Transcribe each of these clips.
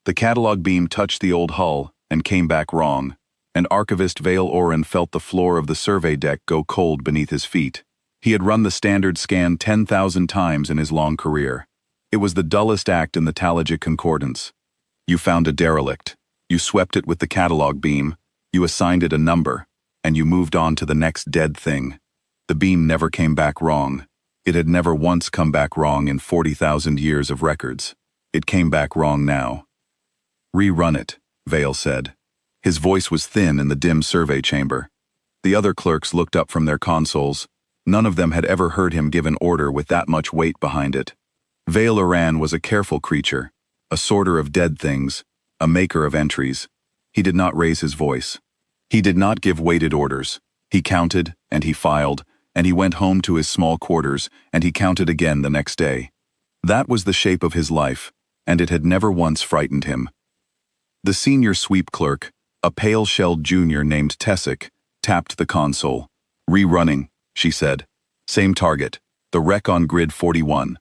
The catalog beam touched the old hull and came back wrong, and Archivist Vale Oren felt the floor of the survey deck go cold beneath his feet. He had run the standard scan 10,000 times in his long career. It was the dullest act in the Talagic Concordance. You found a derelict. You swept it with the catalog beam, you assigned it a number, and you moved on to the next dead thing. The beam never came back wrong. It had never once come back wrong in 40,000 years of records. It came back wrong now. Rerun it, Vale said. His voice was thin in the dim survey chamber. The other clerks looked up from their consoles. None of them had ever heard him give an order with that much weight behind it. Vale Oran was a careful creature, a sorter of dead things, a maker of entries. He did not raise his voice. He did not give weighted orders. He counted, and he filed, and he went home to his small quarters, and he counted again the next day. That was the shape of his life, and it had never once frightened him. The senior sweep clerk, a pale-shelled junior named Tessic, tapped the console. Rerunning, she said. Same target, the wreck on grid 41.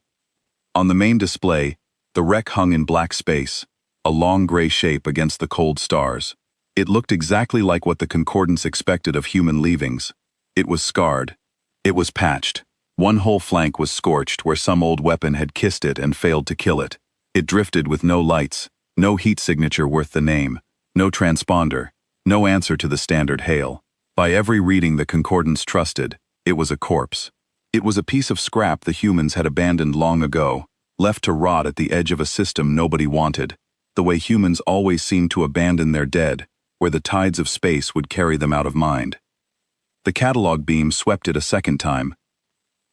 On the main display, the wreck hung in black space, a long gray shape against the cold stars. It looked exactly like what the Concordance expected of human leavings. It was scarred. It was patched. One whole flank was scorched where some old weapon had kissed it and failed to kill it. It drifted with no lights, no heat signature worth the name, no transponder, no answer to the standard hail. By every reading the Concordance trusted, it was a corpse. It was a piece of scrap the humans had abandoned long ago, left to rot at the edge of a system nobody wanted, the way humans always seem to abandon their dead, where the tides of space would carry them out of mind. The catalog beam swept it a second time.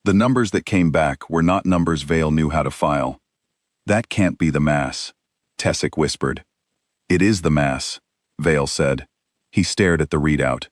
The numbers that came back were not numbers Vale knew how to file. That can't be the mass, Tessic whispered. It is the mass, Vale said. He stared at the readout.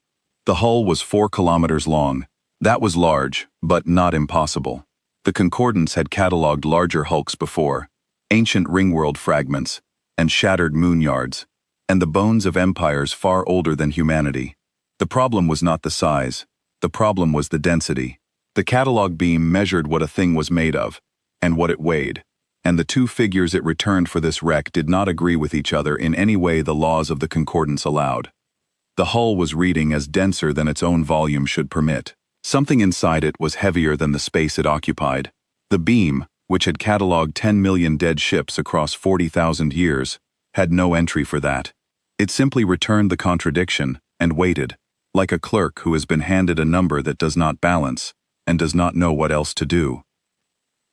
The hull was 4 kilometers long. That was large, but not impossible. The Concordance had catalogued larger hulks before, ancient ringworld fragments, and shattered moonyards, and the bones of empires far older than humanity. The problem was not the size. The problem was the density. The catalog beam measured what a thing was made of, and what it weighed, and the two figures it returned for this wreck did not agree with each other in any way the laws of the Concordance allowed. The hull was reading as denser than its own volume should permit. Something inside it was heavier than the space it occupied. The beam, which had catalogued 10 million dead ships across 40,000 years, had no entry for that. It simply returned the contradiction and waited, like a clerk who has been handed a number that does not balance and does not know what else to do.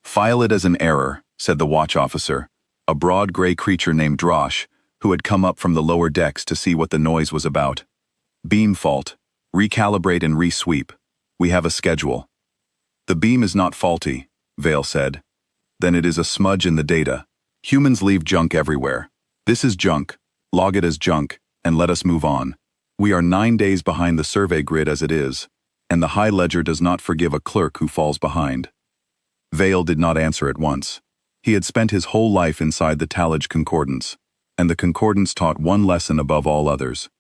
File it as an error, said the watch officer, a broad gray creature named Drosh, who had come up from the lower decks to see what the noise was about. Beam fault. Recalibrate and resweep. We have a schedule. The beam is not faulty, Vale said. Then it is a smudge in the data. Humans leave junk everywhere. This is junk. Log it as junk, and let us move on. We are 9 days behind the survey grid as it is, and the High Ledger does not forgive a clerk who falls behind. Vale did not answer at once. He had spent his whole life inside the Talagic Concordance, and the Concordance taught one lesson above all others.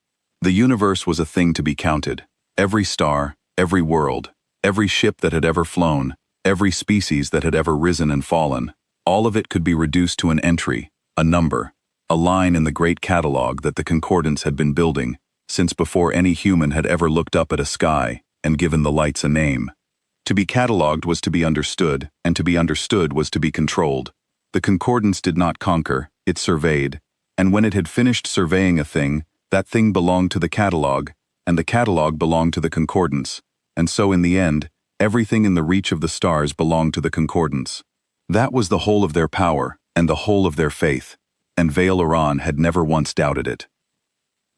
The universe was a thing to be counted. Every star, every world, every ship that had ever flown, every species that had ever risen and fallen, all of it could be reduced to an entry, a number, a line in the great catalog that the Concordance had been building since before any human had ever looked up at a sky and given the lights a name. To be catalogued was to be understood, and to be understood was to be controlled. The Concordance did not conquer, it surveyed, and when it had finished surveying a thing, that thing belonged to the catalog, and the catalog belonged to the Concordance, and so in the end, everything in the reach of the stars belonged to the Concordance. That was the whole of their power, and the whole of their faith, and Vale Oran had never once doubted it.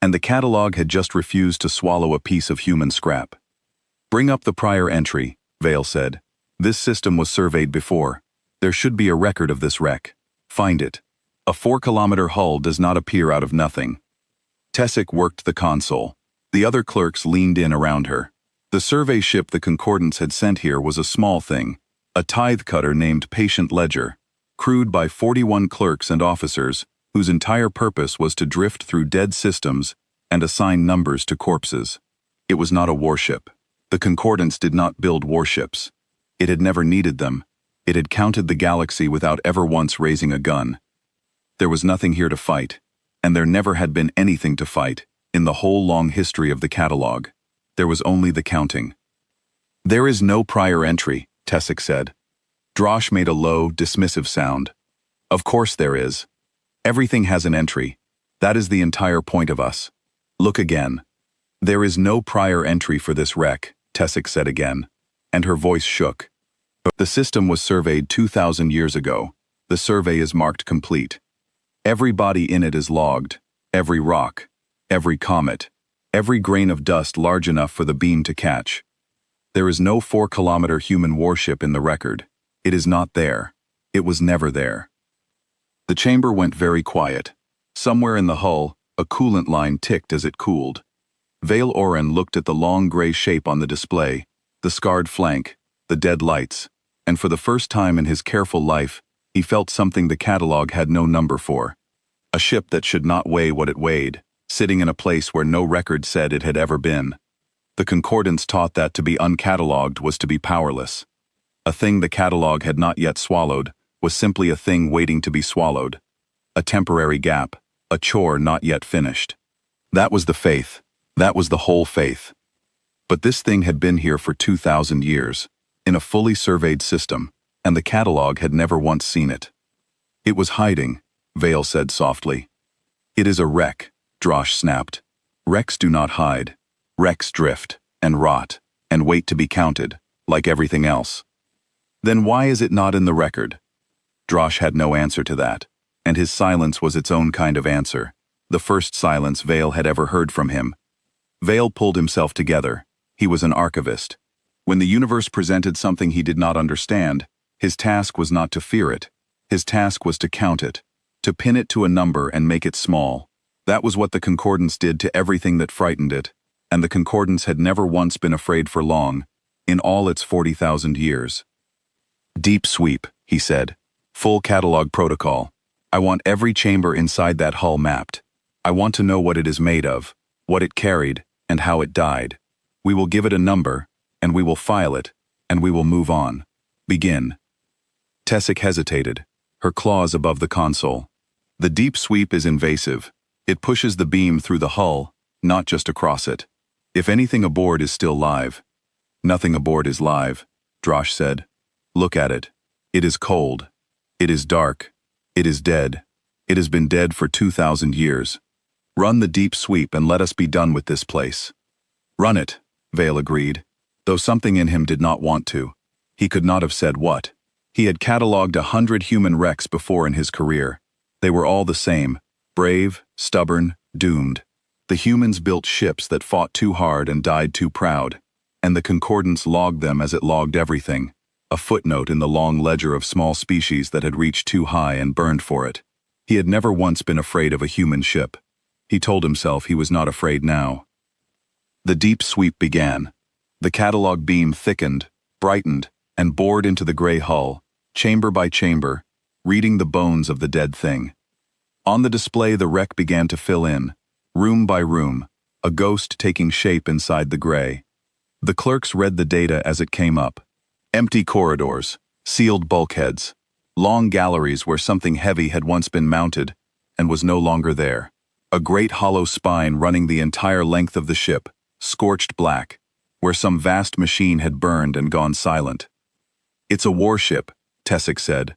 And the catalog had just refused to swallow a piece of human scrap. Bring up the prior entry, Vale said. This system was surveyed before. There should be a record of this wreck. Find it. A 4-kilometer hull does not appear out of nothing. Tessic worked the console. The other clerks leaned in around her. The survey ship the Concordance had sent here was a small thing, a tithe cutter named Patient Ledger, crewed by 41 clerks and officers, whose entire purpose was to drift through dead systems and assign numbers to corpses. It was not a warship. The Concordance did not build warships. It had never needed them. It had counted the galaxy without ever once raising a gun. There was nothing here to fight, and there never had been anything to fight in the whole long history of the catalog. There was only the counting. There is no prior entry, Tessic said. Drosh made a low, dismissive sound. Of course there is. Everything has an entry. That is the entire point of us. Look again. There is no prior entry for this wreck, Tessic said again, and her voice shook. The system was surveyed 2,000 years ago. The survey is marked complete. Every body in it is logged, every rock, every comet, every grain of dust large enough for the beam to catch. There is no 4-kilometer human warship in the record. It is not there. It was never there. The chamber went very quiet. Somewhere in the hull, a coolant line ticked as it cooled. Vale Oren looked at the long gray shape on the display, the scarred flank, the dead lights, and for the first time in his careful life, he felt something the catalog had no number for. A ship that should not weigh what it weighed, sitting in a place where no record said it had ever been. The concordance taught that to be uncatalogued was to be powerless. A thing the catalog had not yet swallowed was simply a thing waiting to be swallowed. A temporary gap, a chore not yet finished. That was the faith. That was the whole faith. But this thing had been here for 2,000 years, in a fully surveyed system, and the catalog had never once seen it. It was hiding, Vale said softly. It is a wreck, Drosh snapped. Wrecks do not hide. Wrecks drift, and rot, and wait to be counted, like everything else. Then why is it not in the record? Drosh had no answer to that, and his silence was its own kind of answer, the first silence Vale had ever heard from him. Vale pulled himself together. He was an archivist. When the universe presented something he did not understand, his task was not to fear it. His task was to count it, to pin it to a number and make it small. That was what the concordance did to everything that frightened it, and the concordance had never once been afraid for long, in all its 40,000 years. Deep sweep, he said. Full catalog protocol. I want every chamber inside that hull mapped. I want to know what it is made of, what it carried, and how it died. We will give it a number, and we will file it, and we will move on. Begin. Tessic hesitated, her claws above the console. The deep sweep is invasive. It pushes the beam through the hull, not just across it. If anything aboard is still live. Nothing aboard is live, Drosh said. Look at it. It is cold. It is dark. It is dead. It has been dead for 2,000 years. Run the deep sweep and let us be done with this place. Run it, Vale agreed, though something in him did not want to. He could not have said what. He had catalogued 100 human wrecks before in his career. They were all the same, brave, stubborn, doomed. The humans built ships that fought too hard and died too proud, and the concordance logged them as it logged everything, a footnote in the long ledger of small species that had reached too high and burned for it. He had never once been afraid of a human ship. He told himself he was not afraid now. The deep sweep began. The catalog beam thickened, brightened, and bored into the gray hull, chamber by chamber, reading the bones of the dead thing. On the display the wreck began to fill in, room by room, a ghost taking shape inside the gray. The clerks read the data as it came up. Empty corridors, sealed bulkheads, long galleries where something heavy had once been mounted and was no longer there. A great hollow spine running the entire length of the ship, scorched black, where some vast machine had burned and gone silent. It's a warship, Tessic said.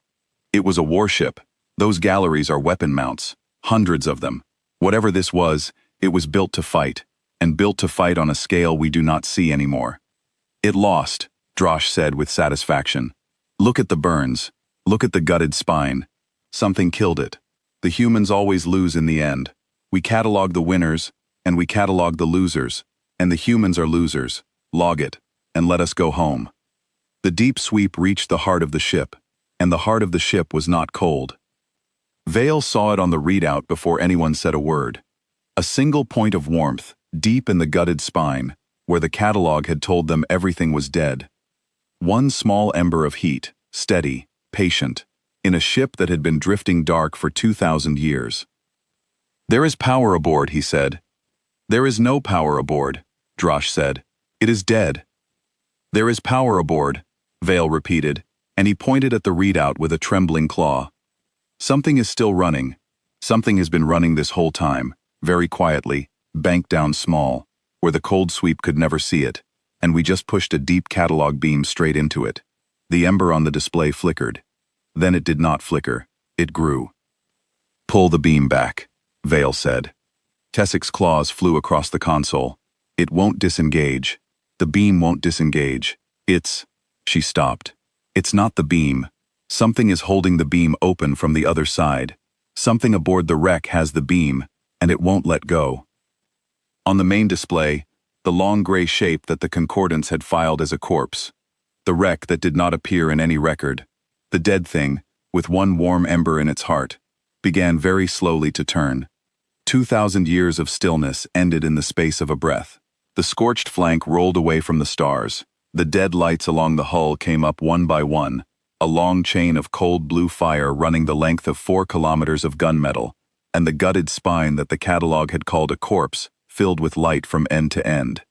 It was a warship. Those galleries are weapon mounts, hundreds of them. Whatever this was, it was built to fight, and built to fight on a scale we do not see anymore. It lost, Drosh said with satisfaction. Look at the burns. Look at the gutted spine. Something killed it. The humans always lose in the end. We catalog the winners, and we catalog the losers, and the humans are losers. Log it, and let us go home. The deep sweep reached the heart of the ship, and the heart of the ship was not cold. Vale saw it on the readout before anyone said a word. A single point of warmth, deep in the gutted spine, where the catalog had told them everything was dead. One small ember of heat, steady, patient, in a ship that had been drifting dark for 2,000 years. There is power aboard, he said. There is no power aboard, Drosh said. It is dead. There is power aboard, Vale repeated, and he pointed at the readout with a trembling claw. Something is still running, Something has been running this whole time, very quietly, banked down small, where the cold sweep could never see it, and we just pushed a deep catalog beam straight into it. The ember on the display flickered. Then it did not flicker. It grew. "Pull the beam back," Vale said. Tessik's claws flew across the console. "It won't disengage. The beam won't disengage. It's..." She stopped. "It's not the beam. Something is holding the beam open from the other side. Something aboard the wreck has the beam, and it won't let go." On the main display, the long gray shape that the Concordance had filed as a corpse. The wreck that did not appear in any record. The dead thing, with one warm ember in its heart, began very slowly to turn. 2,000 years of stillness ended in the space of a breath. The scorched flank rolled away from the stars. The dead lights along the hull came up one by one, a long chain of cold blue fire running the length of 4 kilometers of gunmetal, and the gutted spine that the catalog had called a corpse filled with light from end to end.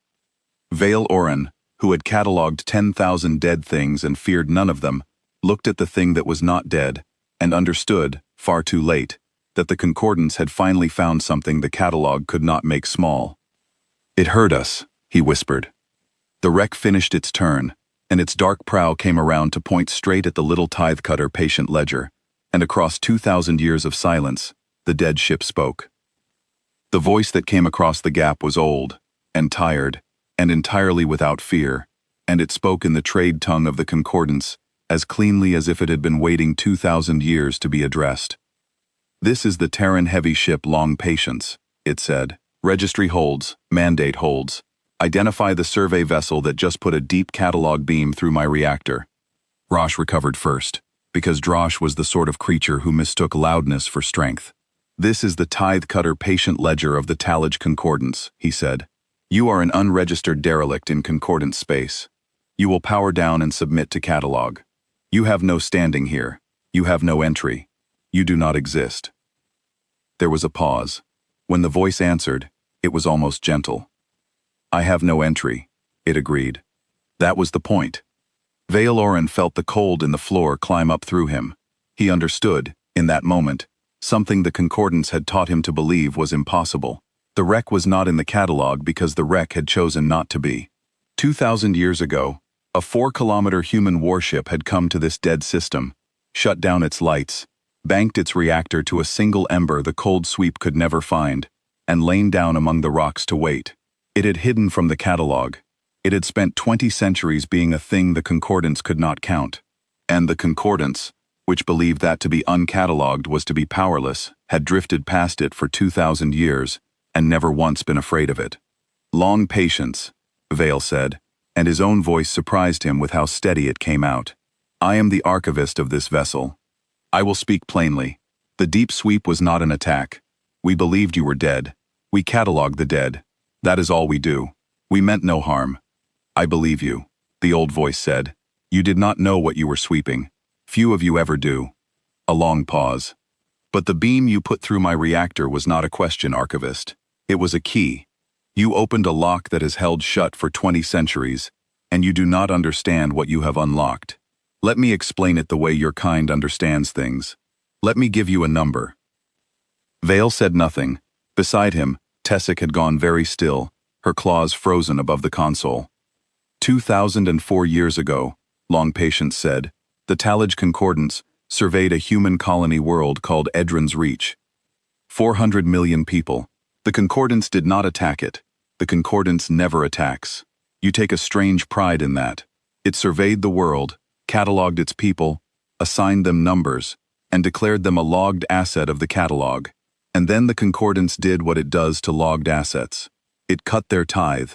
Vale Oren, who had catalogued 10,000 dead things and feared none of them, looked at the thing that was not dead, and understood, far too late, that the Concordance had finally found something the catalog could not make small. "It heard us," he whispered. The wreck finished its turn, and its dark prow came around to point straight at the little tithe cutter Patient Ledger, and across 2,000 years of silence, the dead ship spoke. The voice that came across the gap was old, and tired, and entirely without fear, and it spoke in the trade tongue of the Concordance, as cleanly as if it had been waiting 2,000 years to be addressed. "This is the Terran heavy ship Long Patience," it said. "Registry holds, mandate holds. Identify the survey vessel that just put a deep catalog beam through my reactor." Drosh recovered first, because Drosh was the sort of creature who mistook loudness for strength. "This is the tithe cutter Patient Ledger of the Talage Concordance," he said. "You are an unregistered derelict in Concordance space. You will power down and submit to catalog. You have no standing here. You have no entry. You do not exist." There was a pause. When the voice answered, it was almost gentle. "I have no entry," it agreed. That was the point. Vale Oren felt the cold in the floor climb up through him. He understood, in that moment, something the Concordance had taught him to believe was impossible. The wreck was not in the catalog because the wreck had chosen not to be. 2,000 years ago, a 4-kilometer human warship had come to this dead system, shut down its lights, banked its reactor to a single ember the cold sweep could never find, and lain down among the rocks to wait. It had hidden from the catalog. It had spent 20 centuries being a thing the Concordance could not count. And the Concordance, which believed that to be uncatalogued was to be powerless, had drifted past it for 2,000 years, and never once been afraid of it. "Long patience," Vale said, and his own voice surprised him with how steady it came out. "I am the archivist of this vessel. I will speak plainly. The deep sweep was not an attack. We believed you were dead. We catalogued the dead. That is all we do. We meant no harm. I believe you," the old voice said. "You did not know what you were sweeping. Few of you ever do." A long pause. "But the beam you put through my reactor was not a question, archivist. It was a key. You opened a lock that has held shut for 20 centuries, and you do not understand what you have unlocked. Let me explain it the way your kind understands things. Let me give you a number." Vale said nothing. Beside him, Tessik had gone very still, her claws frozen above the console. 2,004 years ago, Long Patience said, the Talage Concordance surveyed a human colony world called Edrin's Reach. 400 million people. The Concordance did not attack it. The Concordance never attacks. You take a strange pride in that. It surveyed the world, catalogued its people, assigned them numbers, and declared them a logged asset of the catalog. And then the Concordance did what it does to logged assets. It cut their tithe.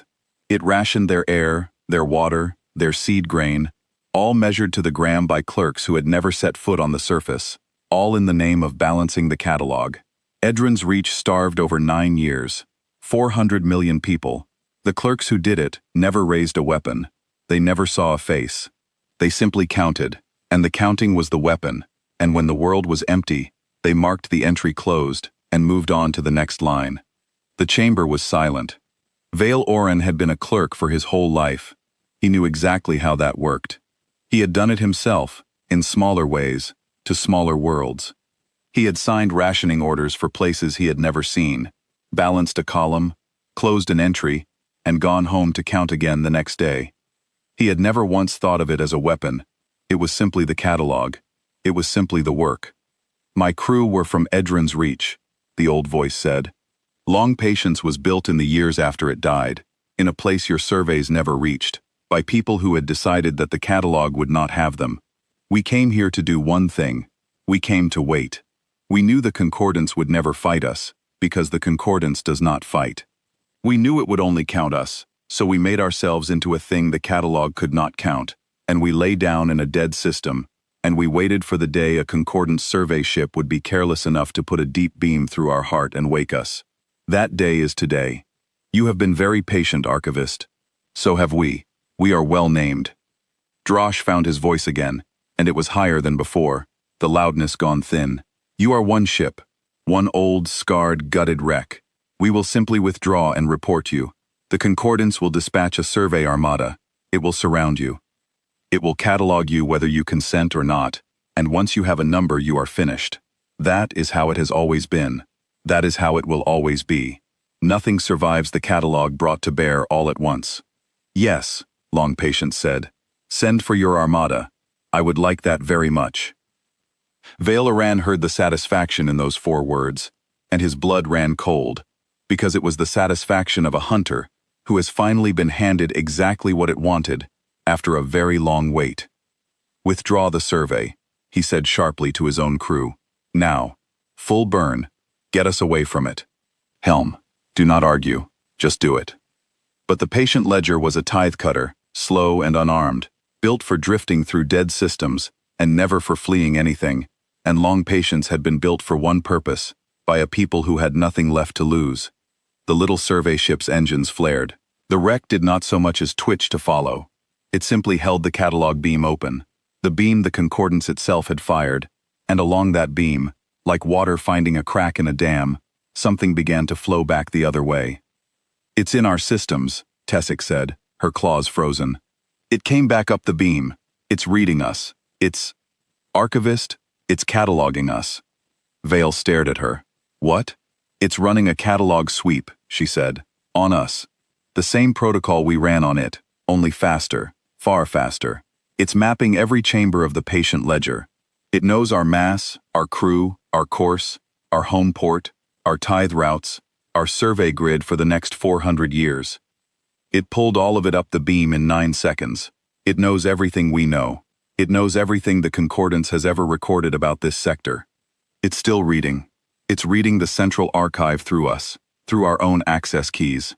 It rationed their air, their water, their seed grain, all measured to the gram by clerks who had never set foot on the surface, all in the name of balancing the catalog. Edrin's Reach starved over 9 years. 400 million people. The clerks who did it never raised a weapon. They never saw a face. They simply counted, and the counting was the weapon, and when the world was empty, they marked the entry closed and moved on to the next line. The chamber was silent. Vale Oren had been a clerk for his whole life. He knew exactly how that worked. He had done it himself, in smaller ways, to smaller worlds. He had signed rationing orders for places he had never seen, balanced a column, closed an entry, and gone home to count again the next day. He had never once thought of it as a weapon. It was simply the catalog. It was simply the work. My crew were from Edrin's Reach, the old voice said. Long Patience was built in the years after it died, in a place your surveys never reached, by people who had decided that the catalog would not have them. We came here to do one thing. We came to wait. We knew the Concordance would never fight us, because the Concordance does not fight. We knew it would only count us, so we made ourselves into a thing the catalog could not count, and we lay down in a dead system, and we waited for the day a Concordance survey ship would be careless enough to put a deep beam through our heart and wake us. That day is today. You have been very patient, Archivist. So have we. We are well named. Drosh found his voice again, and it was higher than before, the loudness gone thin. You are one ship, one old, scarred, gutted wreck. We will simply withdraw and report you. The Concordance will dispatch a survey armada. It will surround you. It will catalog you whether you consent or not, and once you have a number you are finished. That is how it has always been. That is how it will always be. Nothing survives the catalog brought to bear all at once. Yes, Long Patience said. Send for your armada. I would like that very much. Vale Oran heard the satisfaction in those 4 words, and his blood ran cold, because it was the satisfaction of a hunter who has finally been handed exactly what it wanted after a very long wait. Withdraw the survey, he said sharply to his own crew. Now, full burn, get us away from it. Helm, do not argue, just do it. But the patient ledger was a tithe cutter, slow and unarmed, built for drifting through dead systems and never for fleeing anything, and Long Patience had been built for one purpose, by a people who had nothing left to lose. The little survey ship's engines flared. The wreck did not so much as twitch to follow. It simply held the catalog beam open, the beam the Concordance itself had fired, and along that beam, like water finding a crack in a dam, something began to flow back the other way. It's in our systems, Tessic said, her claws frozen. It came back up the beam. It's reading us. It's... Archivist? It's cataloging us. Vale stared at her. What? It's running a catalog sweep, she said. On us. The same protocol we ran on it, only faster, far faster. It's mapping every chamber of the patient ledger. It knows our mass, our crew, our course, our home port, our tithe routes, our survey grid for the next 400 years. It pulled all of it up the beam in 9 seconds. It knows everything we know. It knows everything the Concordance has ever recorded about this sector. It's still reading. It's reading the central archive through us, through our own access keys.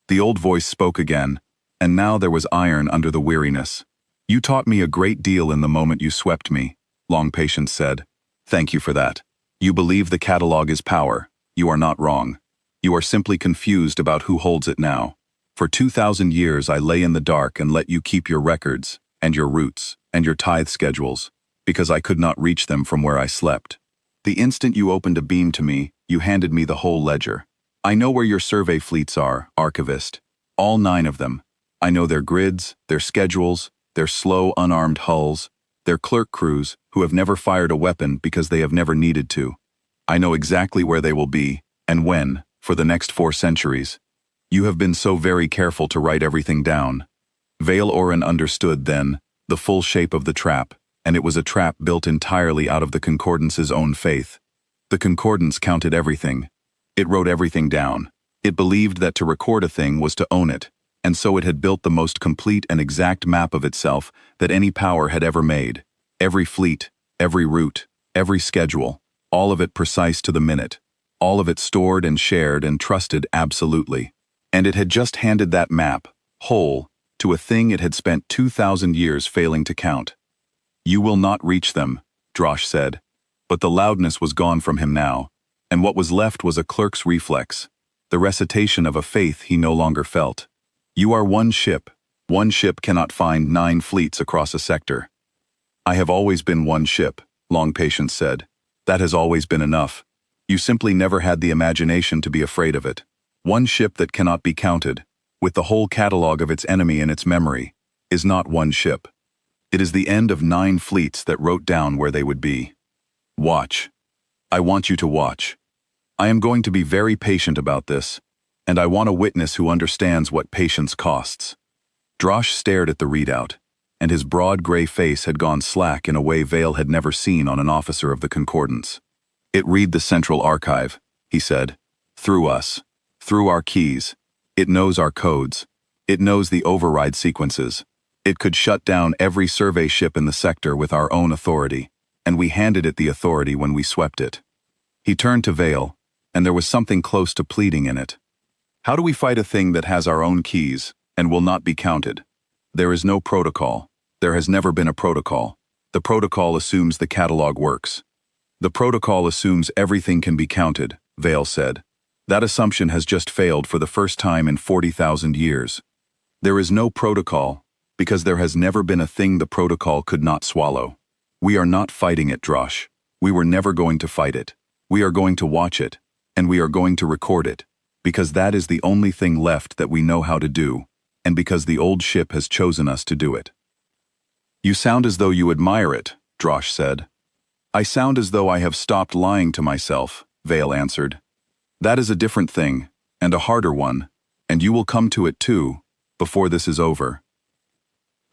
The old voice spoke again, and now there was iron under the weariness. You taught me a great deal in the moment you swept me, Long Patience said. Thank you for that. You believe the catalog is power. You are not wrong. You are simply confused about who holds it now. For 2,000 years I lay in the dark and let you keep your records, and your routes, and your tithe schedules, because I could not reach them from where I slept. The instant you opened a beam to me, you handed me the whole ledger. I know where your survey fleets are, Archivist. All 9 of them. I know their grids, their schedules, their slow, unarmed hulls, their clerk crews who have never fired a weapon because they have never needed to. I know exactly where they will be, and when, for the next 4 centuries. You have been so very careful to write everything down. Vale Oran understood then the full shape of the trap, and it was a trap built entirely out of the Concordance's own faith. The Concordance counted everything. It wrote everything down. It believed that to record a thing was to own it, and so it had built the most complete and exact map of itself that any power had ever made. Every fleet, every route, every schedule, all of it precise to the minute, all of it stored and shared and trusted absolutely. And it had just handed that map, whole, to a thing it had spent 2,000 years failing to count. You will not reach them, Drosh said, but the loudness was gone from him now, and what was left was a clerk's reflex, the recitation of a faith he no longer felt. You are one ship. One ship cannot find 9 fleets across a sector. I have always been one ship, Long Patience said. That has always been enough. You simply never had the imagination to be afraid of it. One ship that cannot be counted, with the whole catalog of its enemy in its memory, is not one ship. It is the end of 9 fleets that wrote down where they would be. Watch. I want you to watch. I am going to be very patient about this, and I want a witness who understands what patience costs." Drosh stared at the readout, and his broad gray face had gone slack in a way Vale had never seen on an officer of the Concordance. "It read the Central Archive," he said. "Through us. Through our keys. It knows our codes. It knows the override sequences. It could shut down every survey ship in the sector with our own authority, and we handed it the authority when we swept it." He turned to Vale, and there was something close to pleading in it. "How do we fight a thing that has our own keys and will not be counted? There is no protocol. There has never been a protocol. The protocol assumes the catalog works. The protocol assumes everything can be counted," Vale said. "That assumption has just failed for the first time in 40,000 years. There is no protocol because there has never been a thing the protocol could not swallow. We are not fighting it, Drosh. We were never going to fight it. We are going to watch it, and we are going to record it, because that is the only thing left that we know how to do, and because the old ship has chosen us to do it." "You sound as though you admire it," Drosh said. "I sound as though I have stopped lying to myself," Vale answered. "That is a different thing, and a harder one, and you will come to it too, before this is over."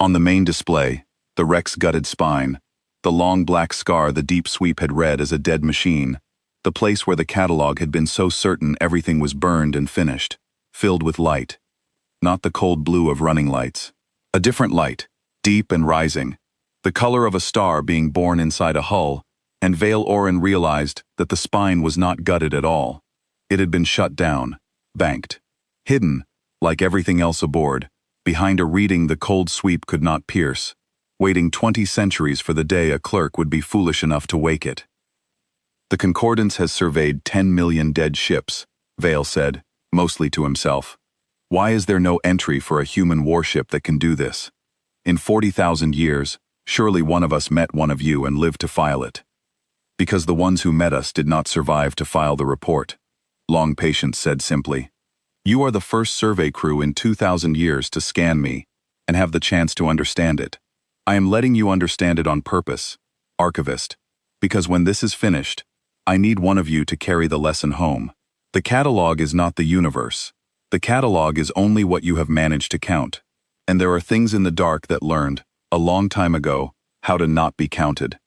On the main display, the wreck's gutted spine, the long black scar the deep sweep had read as a dead machine, the place where the catalog had been so certain everything was burned and finished, filled with light. Not the cold blue of running lights. A different light, deep and rising, the color of a star being born inside a hull, and Vale Orin realized that the spine was not gutted at all. It had been shut down, banked, hidden, like everything else aboard, behind a reading the cold sweep could not pierce, waiting 20 centuries for the day a clerk would be foolish enough to wake it. "The Concordance has surveyed 10 million dead ships," Vale said, mostly to himself. "Why is there no entry for a human warship that can do this? In 40,000 years, surely one of us met one of you and lived to file it." "Because the ones who met us did not survive to file the report," Long Patience said simply. "You are the first survey crew in 2,000 years to scan me and have the chance to understand it. I am letting you understand it on purpose, Archivist, because when this is finished, I need one of you to carry the lesson home. The catalog is not the universe. The catalog is only what you have managed to count, and there are things in the dark that learned, a long time ago, how to not be counted.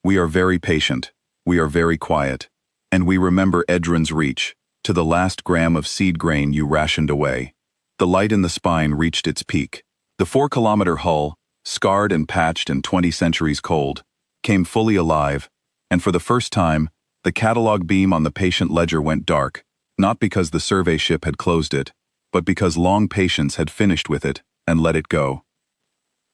We are very patient, we are very quiet, and we remember Edrin's reach, to the last gram of seed grain you rationed away. The light in the spine reached its peak. The 4-kilometer hull, scarred and patched and 20 centuries cold, came fully alive, and for the first time, the catalog beam on the patient ledger went dark, not because the survey ship had closed it, but because Long Patience had finished with it and let it go.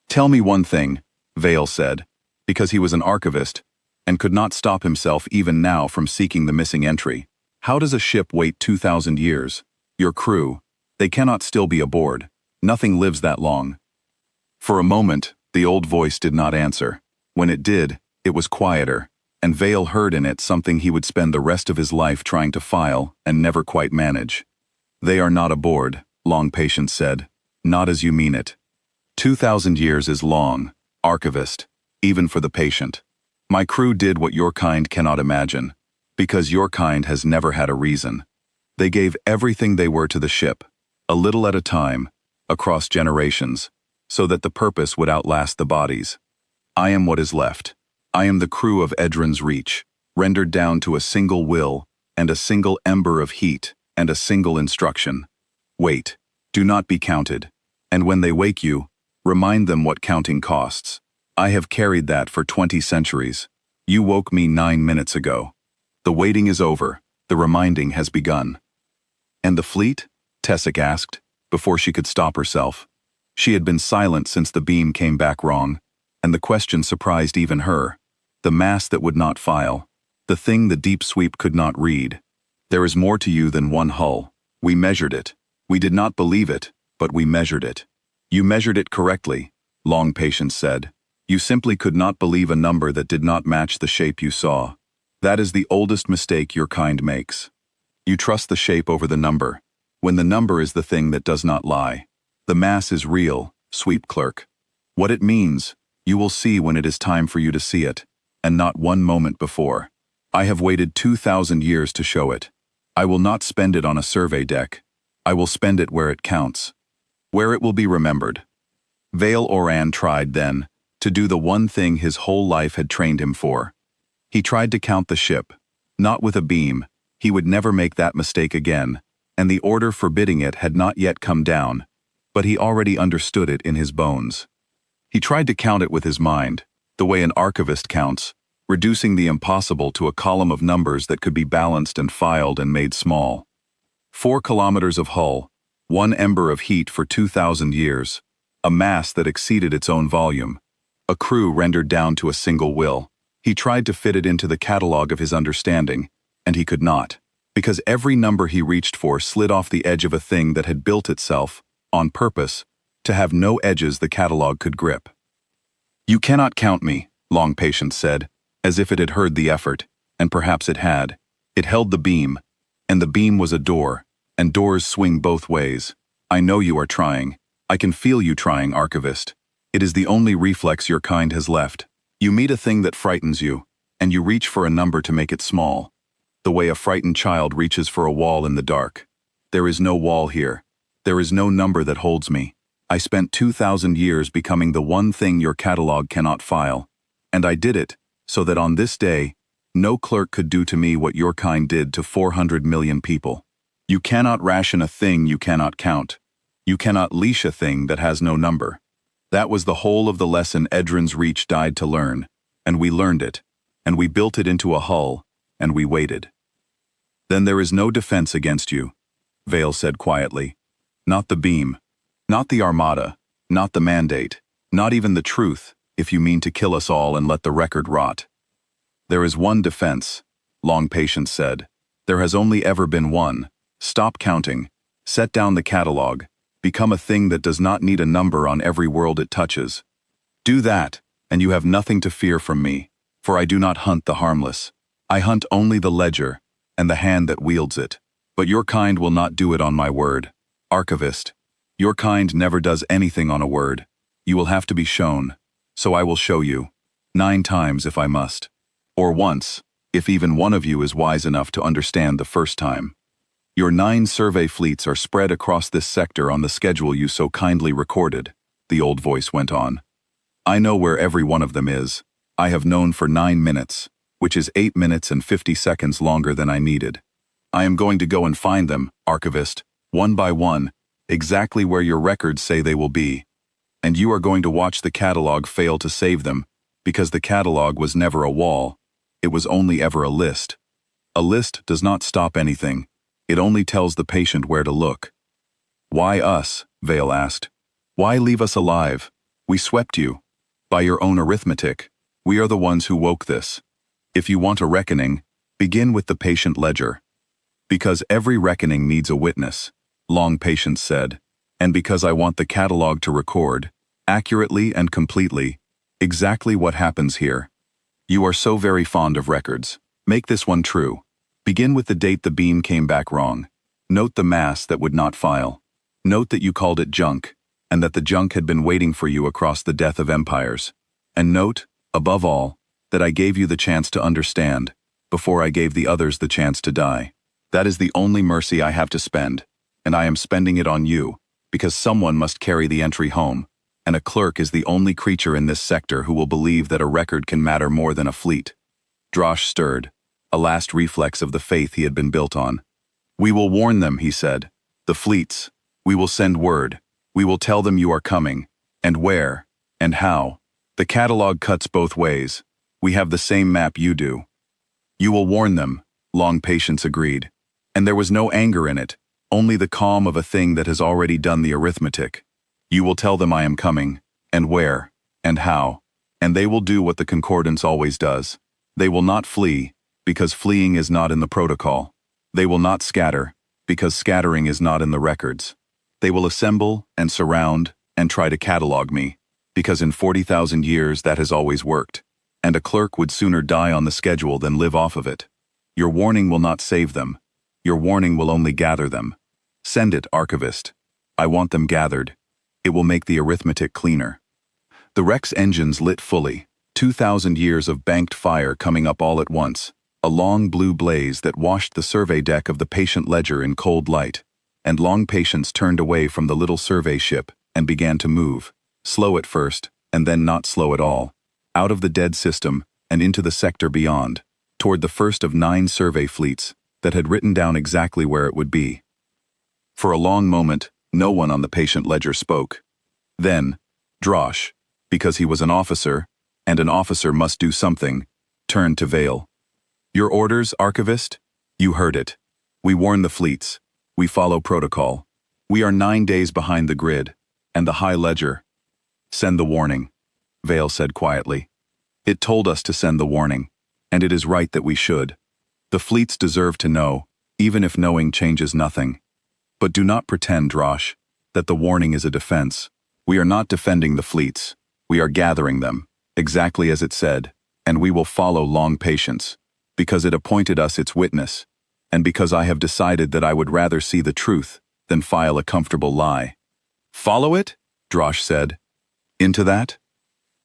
"Tell me one thing," Vale said, because he was an archivist, and could not stop himself even now from seeking the missing entry. "How does a ship wait 2,000 years? Your crew, they cannot still be aboard. Nothing lives that long." For a moment, the old voice did not answer. When it did, it was quieter, and Vale heard in it something he would spend the rest of his life trying to file and never quite manage. "They are not aboard," Long Patience said. "Not as you mean it. 2,000 years is long, Archivist, even for the patient. My crew did what your kind cannot imagine, because your kind has never had a reason. They gave everything they were to the ship, a little at a time, across generations, so that the purpose would outlast the bodies. I am what is left. I am the crew of Edrin's reach, rendered down to a single will, and a single ember of heat, and a single instruction. Wait, do not be counted, and when they wake you, remind them what counting costs. I have carried that for 20 centuries. You woke me 9 minutes ago. The waiting is over, the reminding has begun." "And the fleet?" Tessic asked, before she could stop herself. She had been silent since the beam came back wrong, and the question surprised even her. The mass that would not file, the thing the deep sweep could not read. "There is more to you than one hull. We measured it. We did not believe it, but we measured it." "You measured it correctly," Long Patience said. "You simply could not believe a number that did not match the shape you saw. That is the oldest mistake your kind makes. You trust the shape over the number, when the number is the thing that does not lie. The mass is real, sweep clerk. What it means, you will see when it is time for you to see it, and not one moment before. I have waited 2,000 years to show it. I will not spend it on a survey deck. I will spend it where it counts. Where it will be remembered. Vale Oran tried, then, to do the one thing his whole life had trained him for. He tried to count the ship. Not with a beam. He would never make that mistake again, and the order forbidding it had not yet come down, but he already understood it in his bones. He tried to count it with his mind, the way an archivist counts, reducing the impossible to a column of numbers that could be balanced and filed and made small. 4 kilometers of hull, 1 ember of heat for 2,000 years, a mass that exceeded its own volume, a crew rendered down to a single will. He tried to fit it into the catalog of his understanding, and he could not, because every number he reached for slid off the edge of a thing that had built itself, on purpose, to have no edges the catalog could grip. "You cannot count me," Long Patience said, as if it had heard the effort, and perhaps it had. It held the beam, and the beam was a door, and doors swing both ways. "I know you are trying. I can feel you trying, Archivist. It is the only reflex your kind has left. You meet a thing that frightens you, and you reach for a number to make it small, the way a frightened child reaches for a wall in the dark. There is no wall here. There is no number that holds me. I spent 2,000 years becoming the one thing your catalog cannot file, and I did it so that on this day, no clerk could do to me what your kind did to 400 million people. You cannot ration a thing you cannot count. You cannot leash a thing that has no number." That was the whole of the lesson Edrin's Reach died to learn, and we learned it, and we built it into a hull, and we waited. "Then there is no defense against you," Vale said quietly. "Not the beam, not the armada, not the mandate, not even the truth, if you mean to kill us all and let the record rot." "There is one defense," Long Patience said. "There has only ever been one. Stop counting. Set down the catalog. Become a thing that does not need a number on every world it touches. Do that, and you have nothing to fear from me, for I do not hunt the harmless. I hunt only the ledger, and the hand that wields it. But your kind will not do it on my word. Archivist, your kind never does anything on a word. You will have to be shown. So I will show you. 9 times if I must. Or once, if even one of you is wise enough to understand the first time. Your 9 survey fleets are spread across this sector on the schedule you so kindly recorded," the old voice went on. "I know where every one of them is. I have known for 9 minutes, which is 8 minutes and 50 seconds longer than I needed. I am going to go and find them, Archivist, one by one, exactly where your records say they will be. And you are going to watch the catalog fail to save them, because the catalog was never a wall. It was only ever a list. A list does not stop anything. It only tells the patient where to look." "Why us?" Vale asked. "Why leave us alive? We swept you. By your own arithmetic, we are the ones who woke this. If you want a reckoning, begin with the patient ledger. Because every reckoning needs a witness," Long Patience said, "and because I want the catalog to record, accurately and completely, exactly what happens here. You are so very fond of records. Make this one true. Begin with the date the beam came back wrong. Note the mass that would not file. Note that you called it junk, and that the junk had been waiting for you across the death of empires. And note, above all, that I gave you the chance to understand, before I gave the others the chance to die. That is the only mercy I have to spend, and I am spending it on you, because someone must carry the entry home, and a clerk is the only creature in this sector who will believe that a record can matter more than a fleet." Drosh stirred, a last reflex of the faith he had been built on. "We will warn them," he said. "The fleets. We will send word. We will tell them you are coming, and where, and how. The catalog cuts both ways. We have the same map you do." "You will warn them," Long Patience agreed. And there was no anger in it, only the calm of a thing that has already done the arithmetic. "You will tell them I am coming, and where, and how, and they will do what the concordance always does. They will not flee, because fleeing is not in the protocol. They will not scatter, because scattering is not in the records. They will assemble and surround and try to catalog me, because in 40,000 years that has always worked, and a clerk would sooner die on the schedule than live off of it. Your warning will not save them. Your warning will only gather them. Send it, Archivist. I want them gathered. It will make the arithmetic cleaner." The Rex engines lit fully, 2,000 years of banked fire coming up all at once, a long blue blaze that washed the survey deck of the Patient Ledger in cold light, and Long Patience turned away from the little survey ship and began to move, slow at first, and then not slow at all, out of the dead system and into the sector beyond, toward the first of 9 survey fleets that had written down exactly where it would be. For a long moment, no one on the Patient Ledger spoke. Then, Drosh, because he was an officer, and an officer must do something, turned to Vale. "Your orders, Archivist? You heard it. We warn the fleets. We follow protocol. We are 9 days behind the grid, and the High Ledger." "Send the warning," Vale said quietly. "It told us to send the warning, and it is right that we should. The fleets deserve to know, even if knowing changes nothing. But do not pretend, Drosh, that the warning is a defense. We are not defending the fleets. We are gathering them, exactly as it said, and we will follow Long Patience, because it appointed us its witness, and because I have decided that I would rather see the truth than file a comfortable lie." "Follow it?" Drosh said. "Into that?"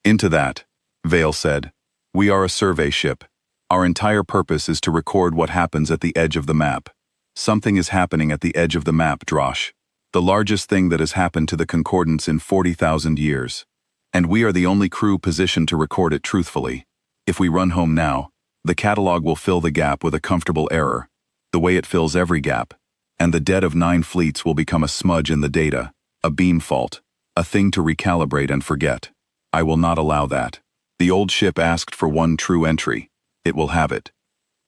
"Into that," Vale said. "We are a survey ship. Our entire purpose is to record what happens at the edge of the map. Something is happening at the edge of the map, Drosh. The largest thing that has happened to the Concordance in 40,000 years. And we are the only crew positioned to record it truthfully. If we run home now, the catalog will fill the gap with a comfortable error, the way it fills every gap, and the dead of 9 fleets will become a smudge in the data, a beam fault, a thing to recalibrate and forget. I will not allow that. The old ship asked for one true entry. It will have it.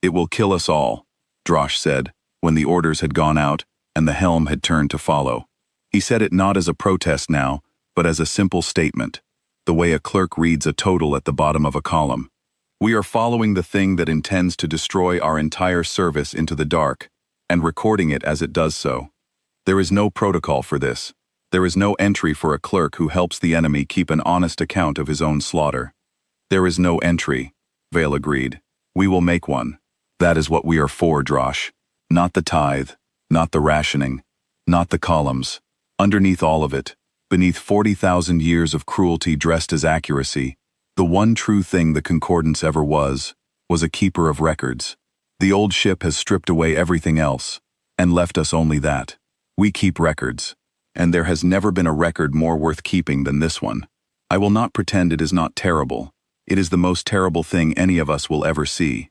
It will kill us all," Drosh said, when the orders had gone out and the helm had turned to follow. He said it not as a protest now, but as a simple statement, the way a clerk reads a total at the bottom of a column. "We are following the thing that intends to destroy our entire service into the dark, and recording it as it does so. There is no protocol for this. There is no entry for a clerk who helps the enemy keep an honest account of his own slaughter." "There is no entry," Vale agreed. "We will make one. That is what we are for, Drosh. Not the tithe, not the rationing, not the columns. Underneath all of it, beneath 40,000 years of cruelty dressed as accuracy, the one true thing the Concordance ever was a keeper of records. The old ship has stripped away everything else, and left us only that. We keep records, and there has never been a record more worth keeping than this one. I will not pretend it is not terrible. It is the most terrible thing any of us will ever see.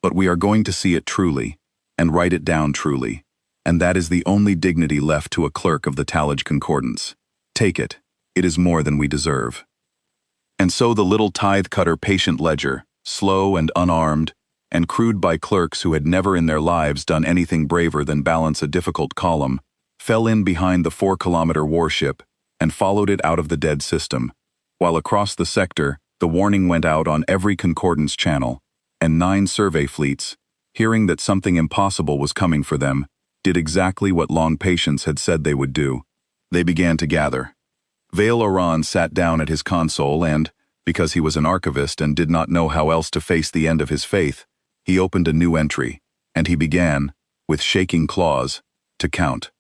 But we are going to see it truly, and write it down truly, and that is the only dignity left to a clerk of the Talage Concordance. Take it. It is more than we deserve." And so the little tithe-cutter Patient Ledger, slow and unarmed, and crewed by clerks who had never in their lives done anything braver than balance a difficult column, fell in behind the 4-kilometer warship and followed it out of the dead system, while across the sector, the warning went out on every Concordance channel, and 9 survey fleets, hearing that something impossible was coming for them, did exactly what Long Patience had said they would do. They began to gather. Vale Oran sat down at his console and, because he was an archivist and did not know how else to face the end of his faith, he opened a new entry, and he began, with shaking claws, to count.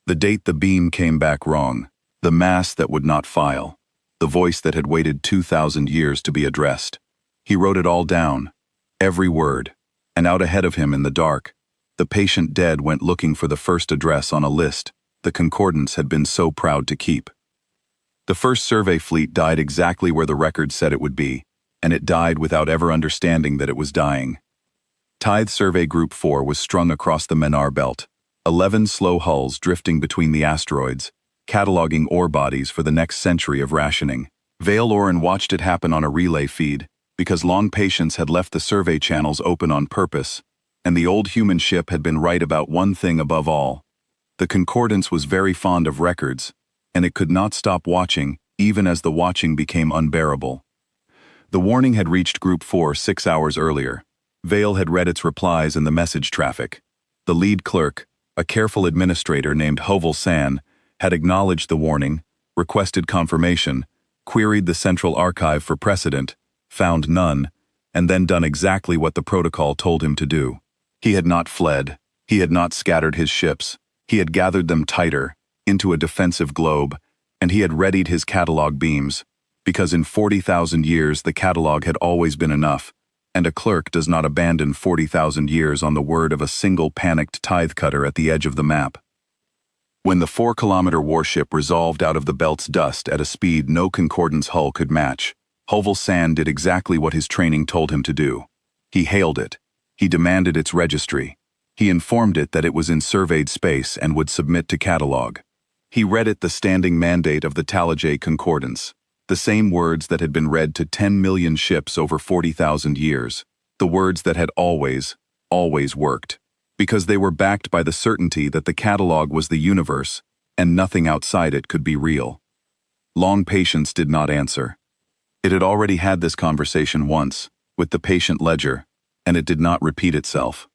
The date the beam came back wrong, the mass that would not file, the voice that had waited 2,000 years to be addressed. He wrote it all down, every word. And out ahead of him in the dark, the patient dead went looking for the first address on a list the Concordance had been so proud to keep. The first survey fleet died exactly where the record said it would be, and it died without ever understanding that it was dying. Tithe Survey Group 4 was strung across the Menar Belt, 11 slow hulls drifting between the asteroids, cataloging ore bodies for the next century of rationing. Vale Oran watched it happen on a relay feed, because Long Patience had left the survey channels open on purpose, and the old human ship had been right about one thing above all. The Concordance was very fond of records, and it could not stop watching, even as the watching became unbearable. The warning had reached Group 4 6 hours earlier. Vale had read its replies in the message traffic. The lead clerk, a careful administrator named Hovel San, had acknowledged the warning, requested confirmation, queried the Central Archive for precedent, found none, and then done exactly what the protocol told him to do. He had not fled. He had not scattered his ships. He had gathered them tighter, into a defensive globe, and he had readied his catalog beams, because in 40,000 years the catalog had always been enough, and a clerk does not abandon 40,000 years on the word of a single panicked tithe cutter at the edge of the map. When the 4-kilometer warship resolved out of the belt's dust at a speed no Concordance hull could match, Hovell Sand did exactly what his training told him to do. He hailed it. He demanded its registry. He informed it that it was in surveyed space and would submit to catalog. He read it the standing mandate of the Talajay Concordance, the same words that had been read to 10 million ships over 40,000 years, the words that had always worked, because they were backed by the certainty that the catalog was the universe, and nothing outside it could be real. Long Patience did not answer. It had already had this conversation once, with the patient ledger, and it did not repeat itself.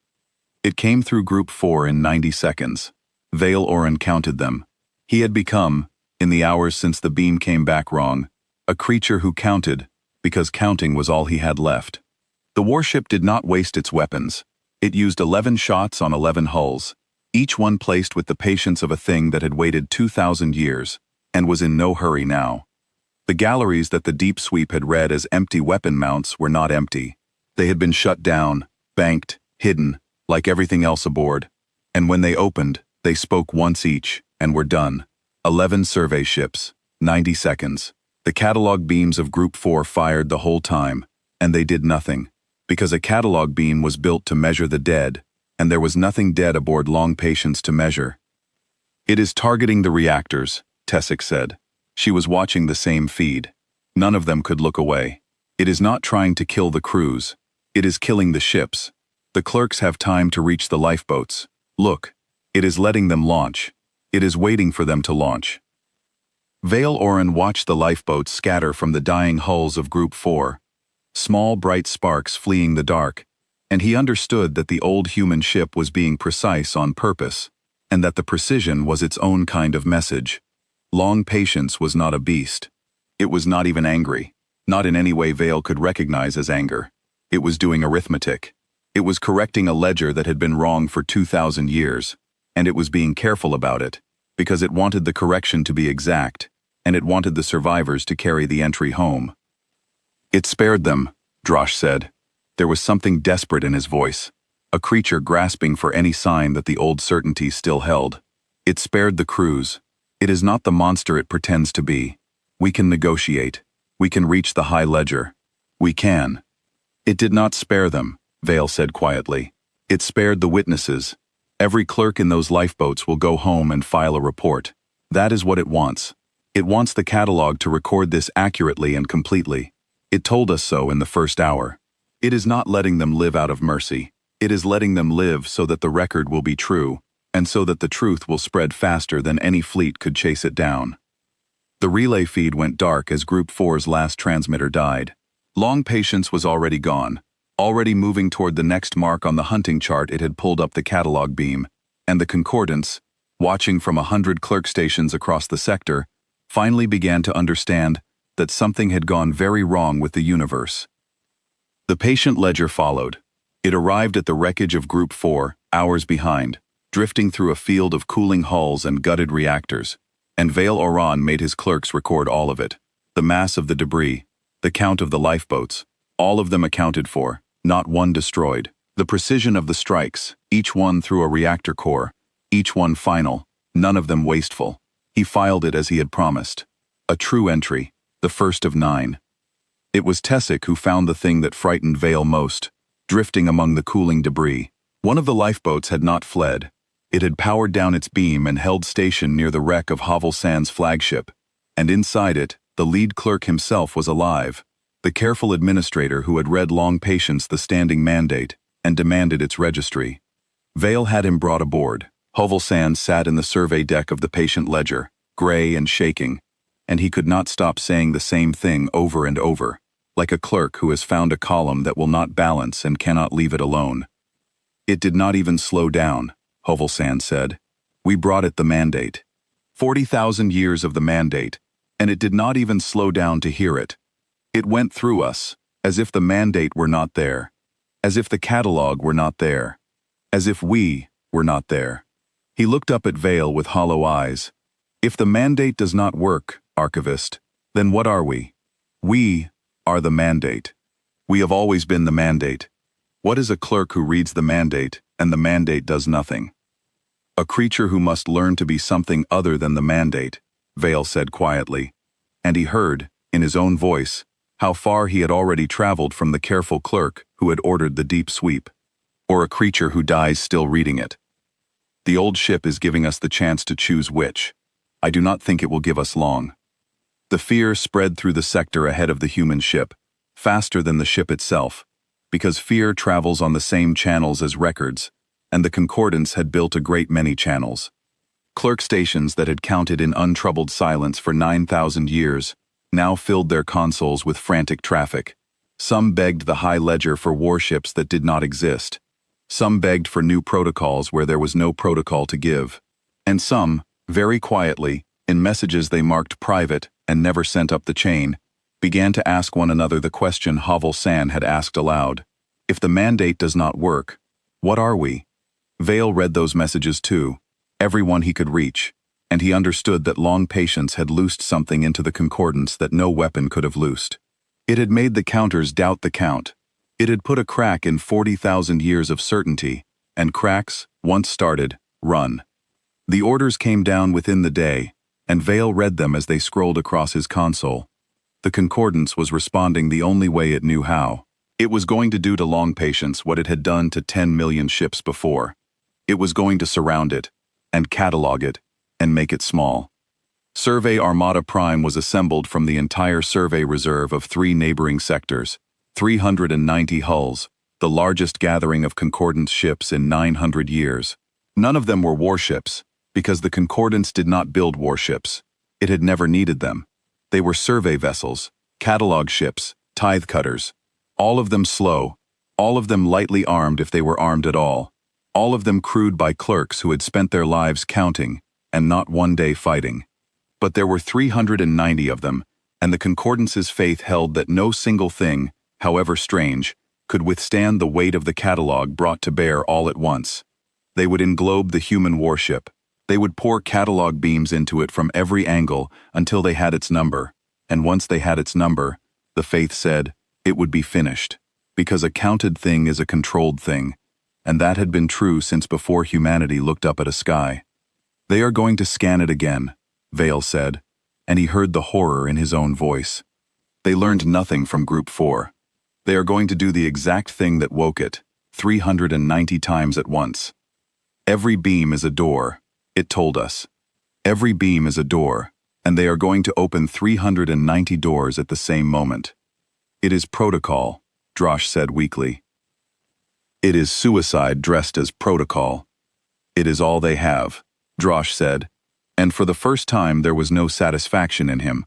It came through Group 4 in 90 seconds. Vale Oren counted them. He had become, in the hours since the beam came back wrong, a creature who counted, because counting was all he had left. The warship did not waste its weapons. It used 11 shots on 11 hulls, each one placed with the patience of a thing that had waited 2,000 years, and was in no hurry now. The galleries that the deep sweep had read as empty weapon mounts were not empty. They had been shut down, banked, hidden, like everything else aboard, and when they opened, they spoke once each, and were done. 11 survey ships, 90 seconds. The catalog beams of Group 4 fired the whole time, and they did nothing, because a catalog beam was built to measure the dead, and there was nothing dead aboard Long Patience to measure. "It is targeting the reactors," Tessic said. She was watching the same feed. None of them could look away. "It is not trying to kill the crews. It is killing the ships. The clerks have time to reach the lifeboats. Look, it is letting them launch. It is waiting for them to launch." Vale Oren watched the lifeboats scatter from the dying hulls of Group 4, small bright sparks fleeing the dark, and he understood that the old human ship was being precise on purpose, and that the precision was its own kind of message. Long Patience was not a beast. It was not even angry, not in any way Vale could recognize as anger. It was doing arithmetic. It was correcting a ledger that had been wrong for 2,000 years, and it was being careful about it, because it wanted the correction to be exact, and it wanted the survivors to carry the entry home. "It spared them," Drosh said. There was something desperate in his voice, a creature grasping for any sign that the old certainty still held. "It spared the crews. It is not the monster it pretends to be. We can negotiate. We can reach the high ledger. We can." "It did not spare them," Vale said quietly. "It spared the witnesses. Every clerk in those lifeboats will go home and file a report. That is what it wants. It wants the catalog to record this accurately and completely. It told us so in the first hour. It is not letting them live out of mercy. It is letting them live so that the record will be true, and so that the truth will spread faster than any fleet could chase it down." The relay feed went dark as Group 4's last transmitter died. Long Patience was already gone, already moving toward the next mark on the hunting chart. It had pulled up the catalog beam, and the Concordance, watching from 100 clerk stations across the sector, finally began to understand that something had gone very wrong with the universe. The patient ledger followed. It arrived at the wreckage of Group 4, hours behind, drifting through a field of cooling hulls and gutted reactors, and Vale Oran made his clerks record all of it. The mass of the debris, the count of the lifeboats, all of them accounted for, not one destroyed. The precision of the strikes, each one through a reactor core, each one final, none of them wasteful. He filed it as he had promised. A true entry, the first of 9. It was Tessic who found the thing that frightened Vale most, drifting among the cooling debris. One of the lifeboats had not fled. It had powered down its beam and held station near the wreck of Hovell Sand's flagship, and inside it, the lead clerk himself was alive, the careful administrator who had read Long Patience the standing mandate and demanded its registry. Vale had him brought aboard. Hovell Sand sat in the survey deck of the patient ledger, gray and shaking, and he could not stop saying the same thing over and over, like a clerk who has found a column that will not balance and cannot leave it alone. "It did not even slow down," Hovell Sand said. "We brought it the mandate. 40,000 years of the mandate, and it did not even slow down to hear it. It went through us, as if the mandate were not there, as if the catalog were not there, as if we were not there." He looked up at Vale with hollow eyes. "If the mandate does not work, Archivist, then what are we? We are the mandate." We have always been the mandate. What is a clerk who reads the mandate, and the mandate does nothing? A creature who must learn to be something other than the mandate, Vale said quietly, and he heard, in his own voice, how far he had already traveled from the careful clerk who had ordered the deep sweep, or a creature who dies still reading it. The old ship is giving us the chance to choose which. I do not think it will give us long. The fear spread through the sector ahead of the human ship, faster than the ship itself, because fear travels on the same channels as records, and the Concordance had built a great many channels. Clerk stations that had counted in untroubled silence for 9,000 years now filled their consoles with frantic traffic. Some begged the high ledger for warships that did not exist. Some begged for new protocols where there was no protocol to give. And some, very quietly, in messages they marked private and never sent up the chain, began to ask one another the question Havel San had asked aloud. If the mandate does not work, what are we? Vale read those messages too, everyone he could reach, and he understood that long patience had loosed something into the Concordance that no weapon could have loosed. It had made the counters doubt the count. It had put a crack in 40,000 years of certainty, and cracks, once started, run. The orders came down within the day, and Vale read them as they scrolled across his console. The Concordance was responding the only way it knew how. It was going to do to long patience what it had done to 10 million ships before. It was going to surround it, and catalog it, and make it small. Survey Armada Prime was assembled from the entire survey reserve of 3 neighboring sectors, 390 hulls, the largest gathering of Concordance ships in 900 years. None of them were warships, because the Concordance did not build warships. It had never needed them. They were survey vessels, catalog ships, tithe cutters. All of them slow, all of them lightly armed if they were armed at all. All of them crewed by clerks who had spent their lives counting, and not one day fighting. But there were 390 of them, and the Concordance's faith held that no single thing, however strange, could withstand the weight of the catalog brought to bear all at once. They would englobe the human warship. They would pour catalog beams into it from every angle until they had its number, and once they had its number, the faith said, it would be finished, because a counted thing is a controlled thing, and that had been true since before humanity looked up at a sky. They are going to scan it again, Vale said, and he heard the horror in his own voice. They learned nothing from Group 4. They are going to do the exact thing that woke it, 390 times at once. Every beam is a door, it told us. Every beam is a door, and they are going to open 390 doors at the same moment. It is protocol, Drosh said weakly. It is suicide dressed as protocol. It is all they have, Drosh said, and for the first time there was no satisfaction in him,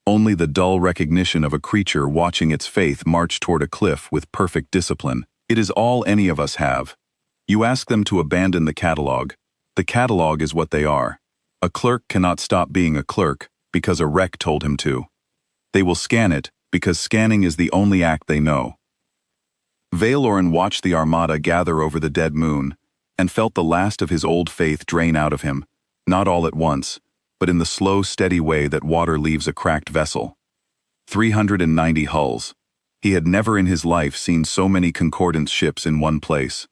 only the dull recognition of a creature watching its faith march toward a cliff with perfect discipline. It is all any of us have. You ask them to abandon the catalog. The catalog is what they are. A clerk cannot stop being a clerk because a wreck told him to. They will scan it because scanning is the only act they know. Valoran watched the armada gather over the dead moon and felt the last of his old faith drain out of him, not all at once, but in the slow, steady way that water leaves a cracked vessel. 390 hulls. He had never in his life seen so many Concordance ships in one place.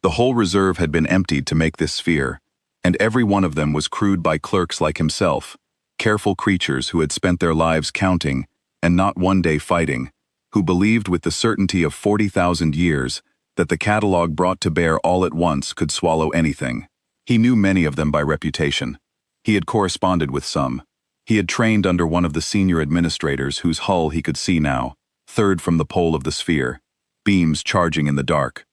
The whole reserve had been emptied to make this sphere, and every one of them was crewed by clerks like himself, careful creatures who had spent their lives counting and not one day fighting, who believed with the certainty of 40,000 years that the catalog brought to bear all at once could swallow anything. He knew many of them by reputation. He had corresponded with some. He had trained under one of the senior administrators whose hull he could see now, third from the pole of the sphere, beams charging in the dark.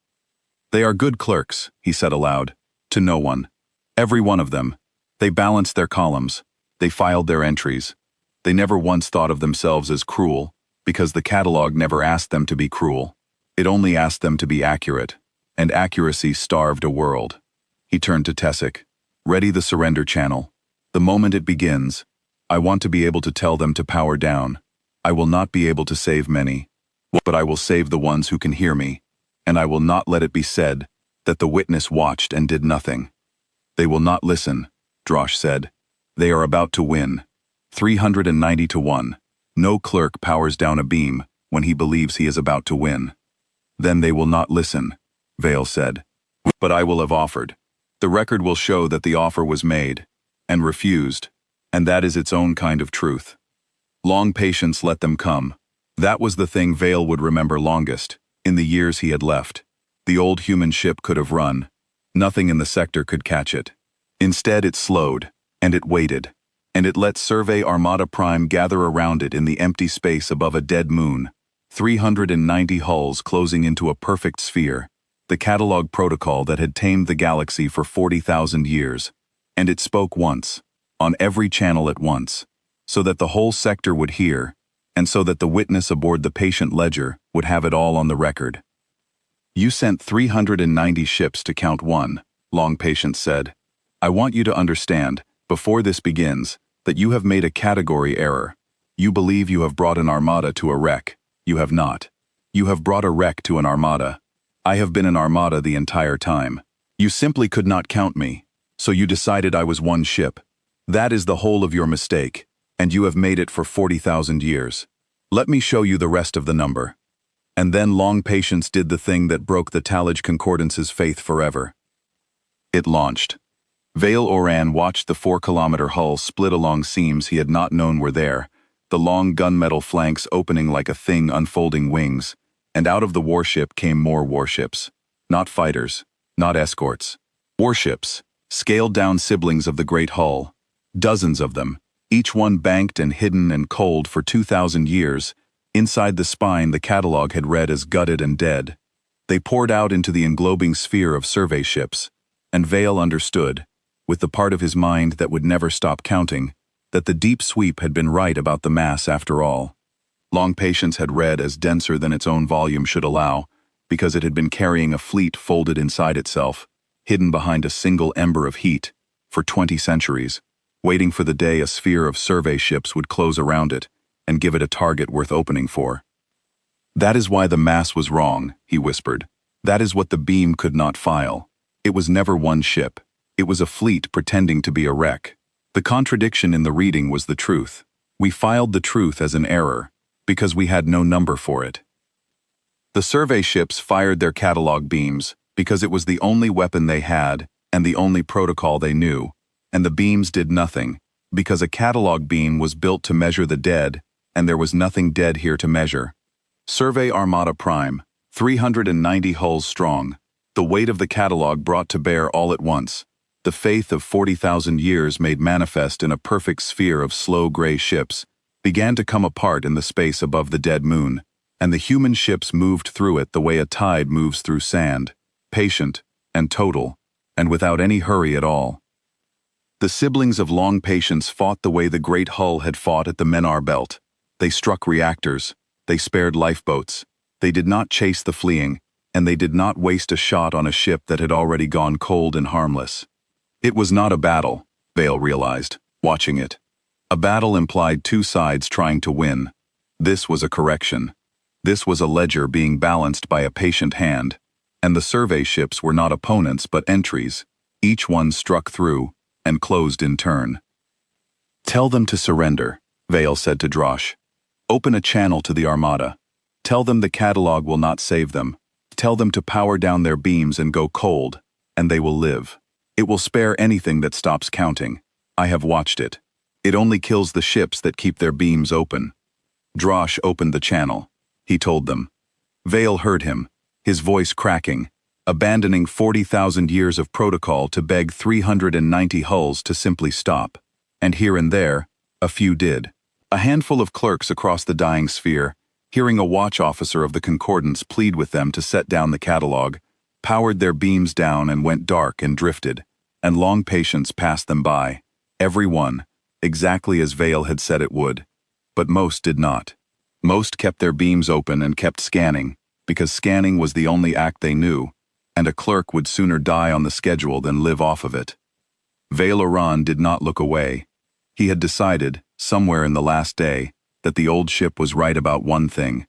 They are good clerks, he said aloud, to no one. Every one of them. They balanced their columns. They filed their entries. They never once thought of themselves as cruel, because the catalog never asked them to be cruel. It only asked them to be accurate, and accuracy starved a world. He turned to Tessic. Ready the surrender channel. The moment it begins, I want to be able to tell them to power down. I will not be able to save many, but I will save the ones who can hear me, and I will not let it be said that the witness watched and did nothing. They will not listen, Drosh said. They are about to win. 390 to 1. No clerk powers down a beam, when he believes he is about to win. Then they will not listen, Vale said. But I will have offered. The record will show that the offer was made, and refused, and that is its own kind of truth. Long patience let them come. That was the thing Vale would remember longest, in the years he had left. The old human ship could have run. Nothing in the sector could catch it. Instead it slowed, and it waited, and it let Survey Armada Prime gather around it in the empty space above a dead moon. 390 hulls closing into a perfect sphere, the catalog protocol that had tamed the galaxy for 40,000 years. And it spoke once, on every channel at once, so that the whole sector would hear, and so that the witness aboard the patient ledger would have it all on the record. You sent 390 ships to count one, Long Patience said. I want you to understand, before this begins, that you have made a category error. You believe you have brought an armada to a wreck. You have not. You have brought a wreck to an armada. I have been an armada the entire time. You simply could not count me, so you decided I was one ship. That is the whole of your mistake, and you have made it for 40,000 years. Let me show you the rest of the number. And then Long Patience did the thing that broke the Talage Concordance's faith forever. It launched. Vale Oran watched the 4-kilometer hull split along seams he had not known were there, the long gunmetal flanks opening like a thing unfolding wings, and out of the warship came more warships. Not fighters, not escorts. Warships, scaled-down siblings of the great hull. Dozens of them, each one banked and hidden and cold for 2,000 years. Inside the spine the catalog had read as gutted and dead. They poured out into the englobing sphere of survey ships, and Vale understood, with the part of his mind that would never stop counting, that the deep sweep had been right about the mass after all. Long Patience had read as denser than its own volume should allow, because it had been carrying a fleet folded inside itself, hidden behind a single ember of heat, for 20 centuries, waiting for the day a sphere of survey ships would close around it and give it a target worth opening for. That is why the mass was wrong, he whispered. That is what the beam could not file. It was never one ship. It was a fleet pretending to be a wreck. The contradiction in the reading was the truth. We filed the truth as an error, because we had no number for it. The survey ships fired their catalog beams, because it was the only weapon they had, and the only protocol they knew, and the beams did nothing, because a catalog beam was built to measure the dead, and there was nothing dead here to measure. Survey Armada Prime, 390 hulls strong, the weight of the catalog brought to bear all at once, the faith of 40,000 years made manifest in a perfect sphere of slow gray ships, began to come apart in the space above the dead moon, and the human ships moved through it the way a tide moves through sand, patient and total, and without any hurry at all. The siblings of Long Patience fought the way the great hull had fought at the Menar Belt. They struck reactors, they spared lifeboats, they did not chase the fleeing, and they did not waste a shot on a ship that had already gone cold and harmless. It was not a battle, Vale realized, watching it. A battle implied two sides trying to win. This was a correction. This was a ledger being balanced by a patient hand, and the survey ships were not opponents but entries. Each one struck through, and closed in turn. Tell them to surrender, Vale said to Drosh. Open a channel to the Armada. Tell them the catalog will not save them. Tell them to power down their beams and go cold, and they will live. It will spare anything that stops counting. I have watched it. It only kills the ships that keep their beams open. Drosh opened the channel. He told them. Vale heard him, his voice cracking, abandoning 40,000 years of protocol to beg 390 hulls to simply stop. And here and there, a few did. A handful of clerks across the dying sphere, hearing a watch officer of the Concordance plead with them to set down the catalog, powered their beams down and went dark and drifted, and Long Patience passed them by, every one, exactly as Vale had said it would. But most did not. Most kept their beams open and kept scanning, because scanning was the only act they knew, and a clerk would sooner die on the schedule than live off of it. Vale Oran did not look away. He had decided, somewhere in the last day, that the old ship was right about one thing.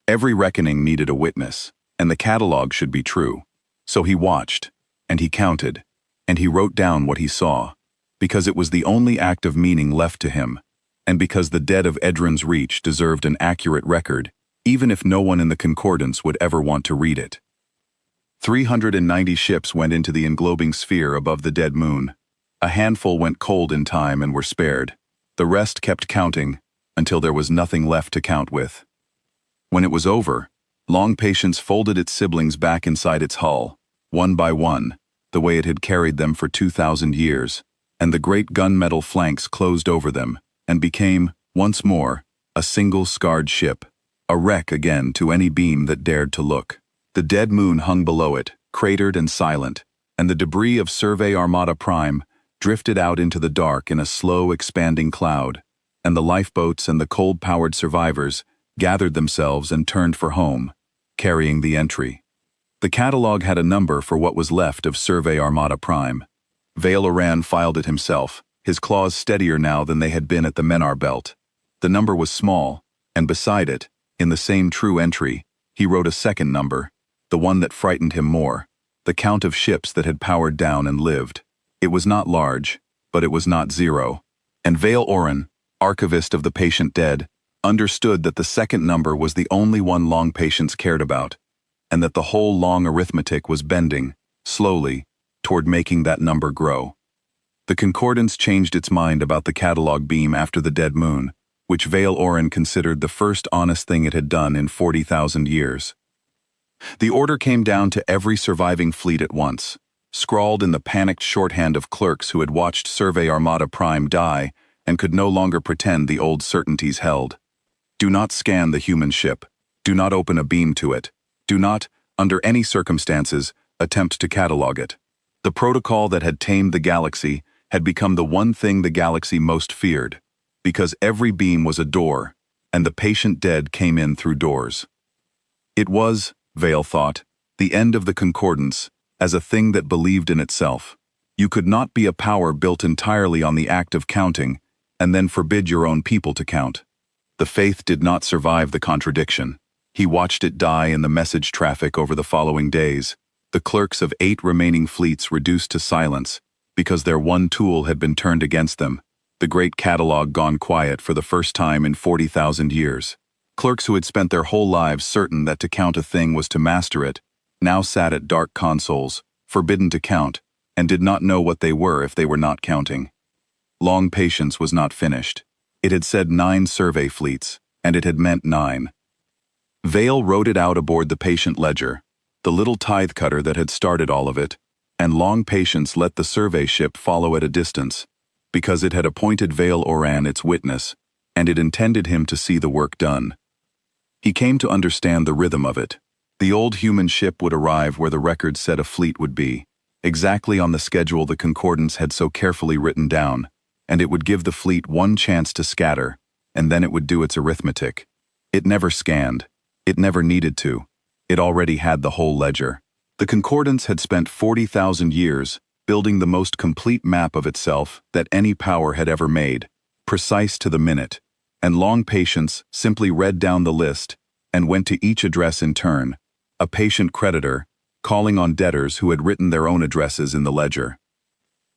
Every reckoning needed a witness, and the catalog should be true. So he watched, and he counted, and he wrote down what he saw, because it was the only act of meaning left to him, and because the dead of Edron's Reach deserved an accurate record, even if no one in the concordance would ever want to read it. 390 ships went into the englobing sphere above the dead moon. A handful went cold in time and were spared. The rest kept counting until there was nothing left to count with. When it was over, Long Patience folded its siblings back inside its hull, one by one, the way it had carried them for 2,000 years, and the great gunmetal flanks closed over them and became, once more, a single scarred ship, a wreck again to any beam that dared to look. The dead moon hung below it, cratered and silent, and the debris of Survey Armada Prime drifted out into the dark in a slow, expanding cloud, and the lifeboats and the cold-powered survivors gathered themselves and turned for home, carrying the entry. The catalog had a number for what was left of Survey Armada Prime. Vale Oran filed it himself, his claws steadier now than they had been at the Menar belt. The number was small, and beside it, in the same true entry, he wrote a second number, the one that frightened him more, the count of ships that had powered down and lived. It was not large, but it was not zero. And Vale Oran, archivist of the patient dead, understood that the second number was the only one Long Patience cared about, and that the whole long arithmetic was bending, slowly, toward making that number grow. The concordance changed its mind about the catalog beam after the dead moon, which Vale Oran considered the first honest thing it had done in 40,000 years. The order came down to every surviving fleet at once, scrawled in the panicked shorthand of clerks who had watched Survey Armada Prime die and could no longer pretend the old certainties held. Do not scan the human ship. Do not open a beam to it. Do not, under any circumstances, attempt to catalog it. The protocol that had tamed the galaxy had become the one thing the galaxy most feared, because every beam was a door, and the patient dead came in through doors. It was, Vale thought, the end of the concordance, as a thing that believed in itself. You could not be a power built entirely on the act of counting, and then forbid your own people to count. The faith did not survive the contradiction. He watched it die in the message traffic over the following days, the clerks of 8 remaining fleets reduced to silence, because their one tool had been turned against them, the great catalog gone quiet for the first time in 40,000 years. Clerks who had spent their whole lives certain that to count a thing was to master it, now sat at dark consoles, forbidden to count, and did not know what they were if they were not counting. Long Patience was not finished. It had said 9 survey fleets, and it had meant 9. Vale wrote it out aboard the patient ledger, the little tithe cutter that had started all of it, and Long Patience let the survey ship follow at a distance, because it had appointed Vale Oran its witness, and it intended him to see the work done. He came to understand the rhythm of it. The old human ship would arrive where the record said a fleet would be, exactly on the schedule the concordance had so carefully written down, and it would give the fleet one chance to scatter, and then it would do its arithmetic. It never scanned. It never needed to. It already had the whole ledger. The concordance had spent 40,000 years building the most complete map of itself that any power had ever made, precise to the minute, and Long Patience simply read down the list and went to each address in turn, a patient creditor, calling on debtors who had written their own addresses in the ledger.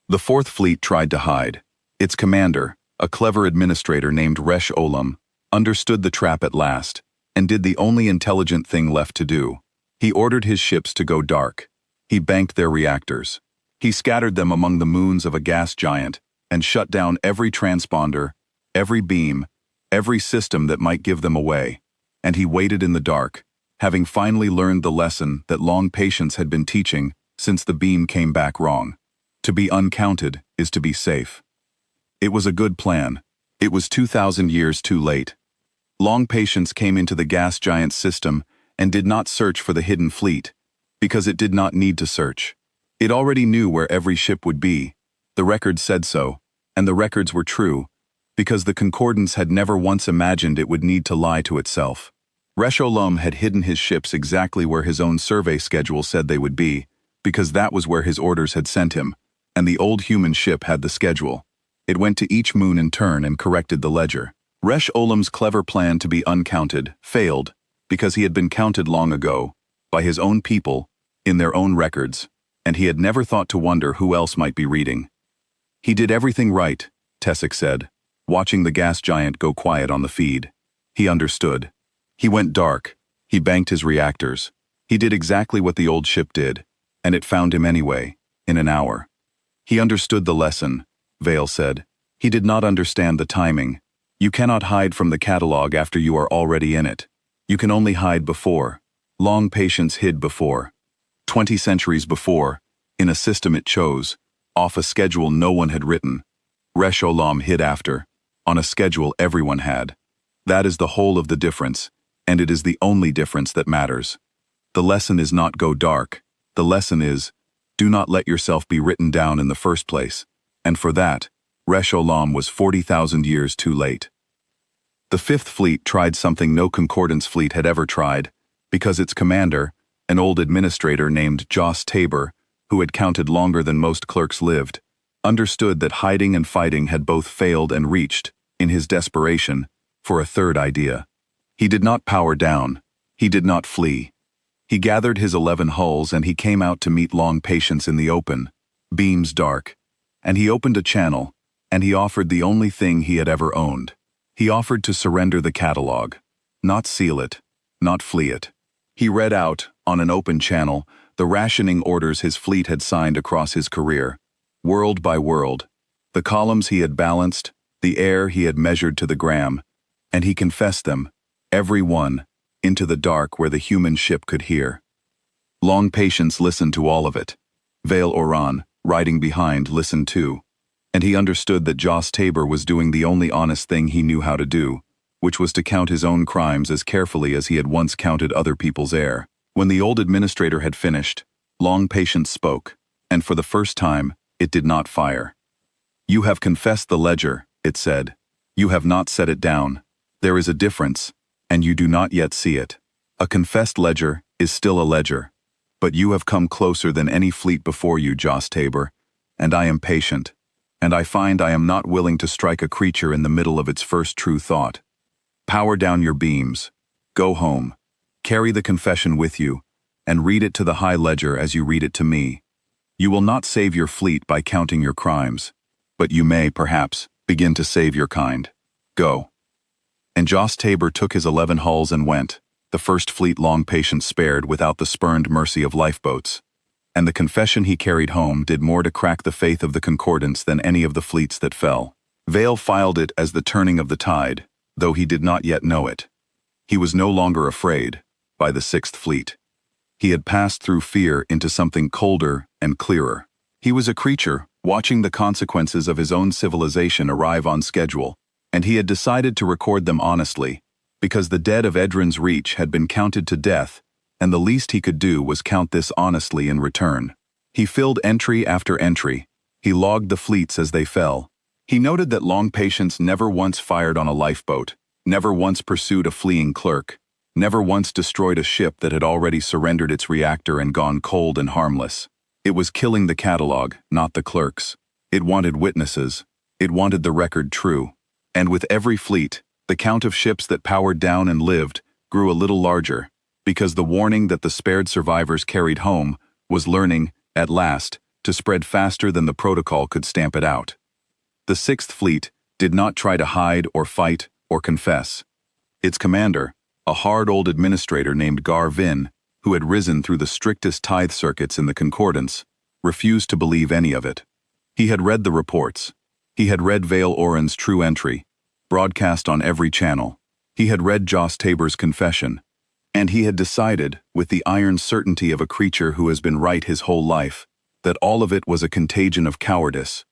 The 4th Fleet tried to hide. Its commander, a clever administrator named Resh Olam, understood the trap at last, and did the only intelligent thing left to do. He ordered his ships to go dark. He banked their reactors. He scattered them among the moons of a gas giant, and shut down every transponder, every beam, every system that might give them away. And he waited in the dark, having finally learned the lesson that Long Patience had been teaching since the beam came back wrong. To be uncounted is to be safe. It was a good plan. It was 2,000 years too late. Long Patience came into the gas giant's system and did not search for the hidden fleet, because it did not need to search. It already knew where every ship would be. The records said so, and the records were true, because the concordance had never once imagined it would need to lie to itself. Resh Olam had hidden his ships exactly where his own survey schedule said they would be, because that was where his orders had sent him, and the old human ship had the schedule. It went to each moon in turn and corrected the ledger. Resh Olam's clever plan to be uncounted failed because he had been counted long ago, by his own people, in their own records, and he had never thought to wonder who else might be reading. He did everything right, Tessic said, watching the gas giant go quiet on the feed. He understood. He went dark. He banked his reactors. He did exactly what the old ship did, and it found him anyway, in an hour. He understood the lesson, Vale said. He did not understand the timing. You cannot hide from the catalog after you are already in it. You can only hide before. Long Patience hid before. 20 centuries before, in a system it chose, off a schedule no one had written. Resh Olam hid after, on a schedule everyone had. That is the whole of the difference, and it is the only difference that matters. The lesson is not go dark. The lesson is, do not let yourself be written down in the first place. And for that, Resh Olam was 40,000 years too late. The Fifth Fleet tried something no Concordance fleet had ever tried, because its commander, an old administrator named Joss Tabor, who had counted longer than most clerks lived, understood that hiding and fighting had both failed and reached, in his desperation, for a third idea. He did not power down. He did not flee. He gathered his 11 hulls and he came out to meet Long Patience in the open, beams dark, and he opened a channel, and he offered the only thing he had ever owned. He offered to surrender the catalog, not seal it, not flee it. He read out, on an open channel, the rationing orders his fleet had signed across his career, world by world, the columns he had balanced, the air he had measured to the gram, and he confessed them, every one, into the dark where the human ship could hear. Long Patience listened to all of it. Vale Oran, riding behind, listened too, and he understood that Joss Tabor was doing the only honest thing he knew how to do, which was to count his own crimes as carefully as he had once counted other people's air. When the old administrator had finished, Long Patience spoke, and for the first time, it did not fire. You have confessed the ledger, it said. You have not set it down. There is a difference, and you do not yet see it. A confessed ledger is still a ledger. But you have come closer than any fleet before you, Joss Tabor, and I am patient, and I find I am not willing to strike a creature in the middle of its first true thought. Power down your beams. Go home. Carry the confession with you, and read it to the high ledger as you read it to me. You will not save your fleet by counting your crimes, but you may, perhaps, begin to save your kind. Go. And Joss Tabor took his 11 hulls and went, the first fleet Long Patience spared without the spurned mercy of lifeboats. And the confession he carried home did more to crack the faith of the Concordance than any of the fleets that fell. Vale filed it as the turning of the tide, though he did not yet know it. He was no longer afraid, by the Sixth Fleet. He had passed through fear into something colder and clearer. He was a creature, watching the consequences of his own civilization arrive on schedule, and he had decided to record them honestly, because the dead of Edrin's Reach had been counted to death, and the least he could do was count this honestly in return. He filled entry after entry. He logged the fleets as they fell. He noted that Long Patience never once fired on a lifeboat, never once pursued a fleeing clerk, never once destroyed a ship that had already surrendered its reactor and gone cold and harmless. It was killing the catalog, not the clerks. It wanted witnesses. It wanted the record true. And with every fleet, the count of ships that powered down and lived grew a little larger, because the warning that the spared survivors carried home was learning, at last, to spread faster than the protocol could stamp it out. The Sixth Fleet did not try to hide or fight or confess. Its commander, a hard old administrator named Gar Vin, who had risen through the strictest tithe circuits in the Concordance, refused to believe any of it. He had read the reports. He had read Vale Oran's true entry, broadcast on every channel. He had read Joss Tabor's confession, and he had decided, with the iron certainty of a creature who has been right his whole life, that all of it was a contagion of cowardice,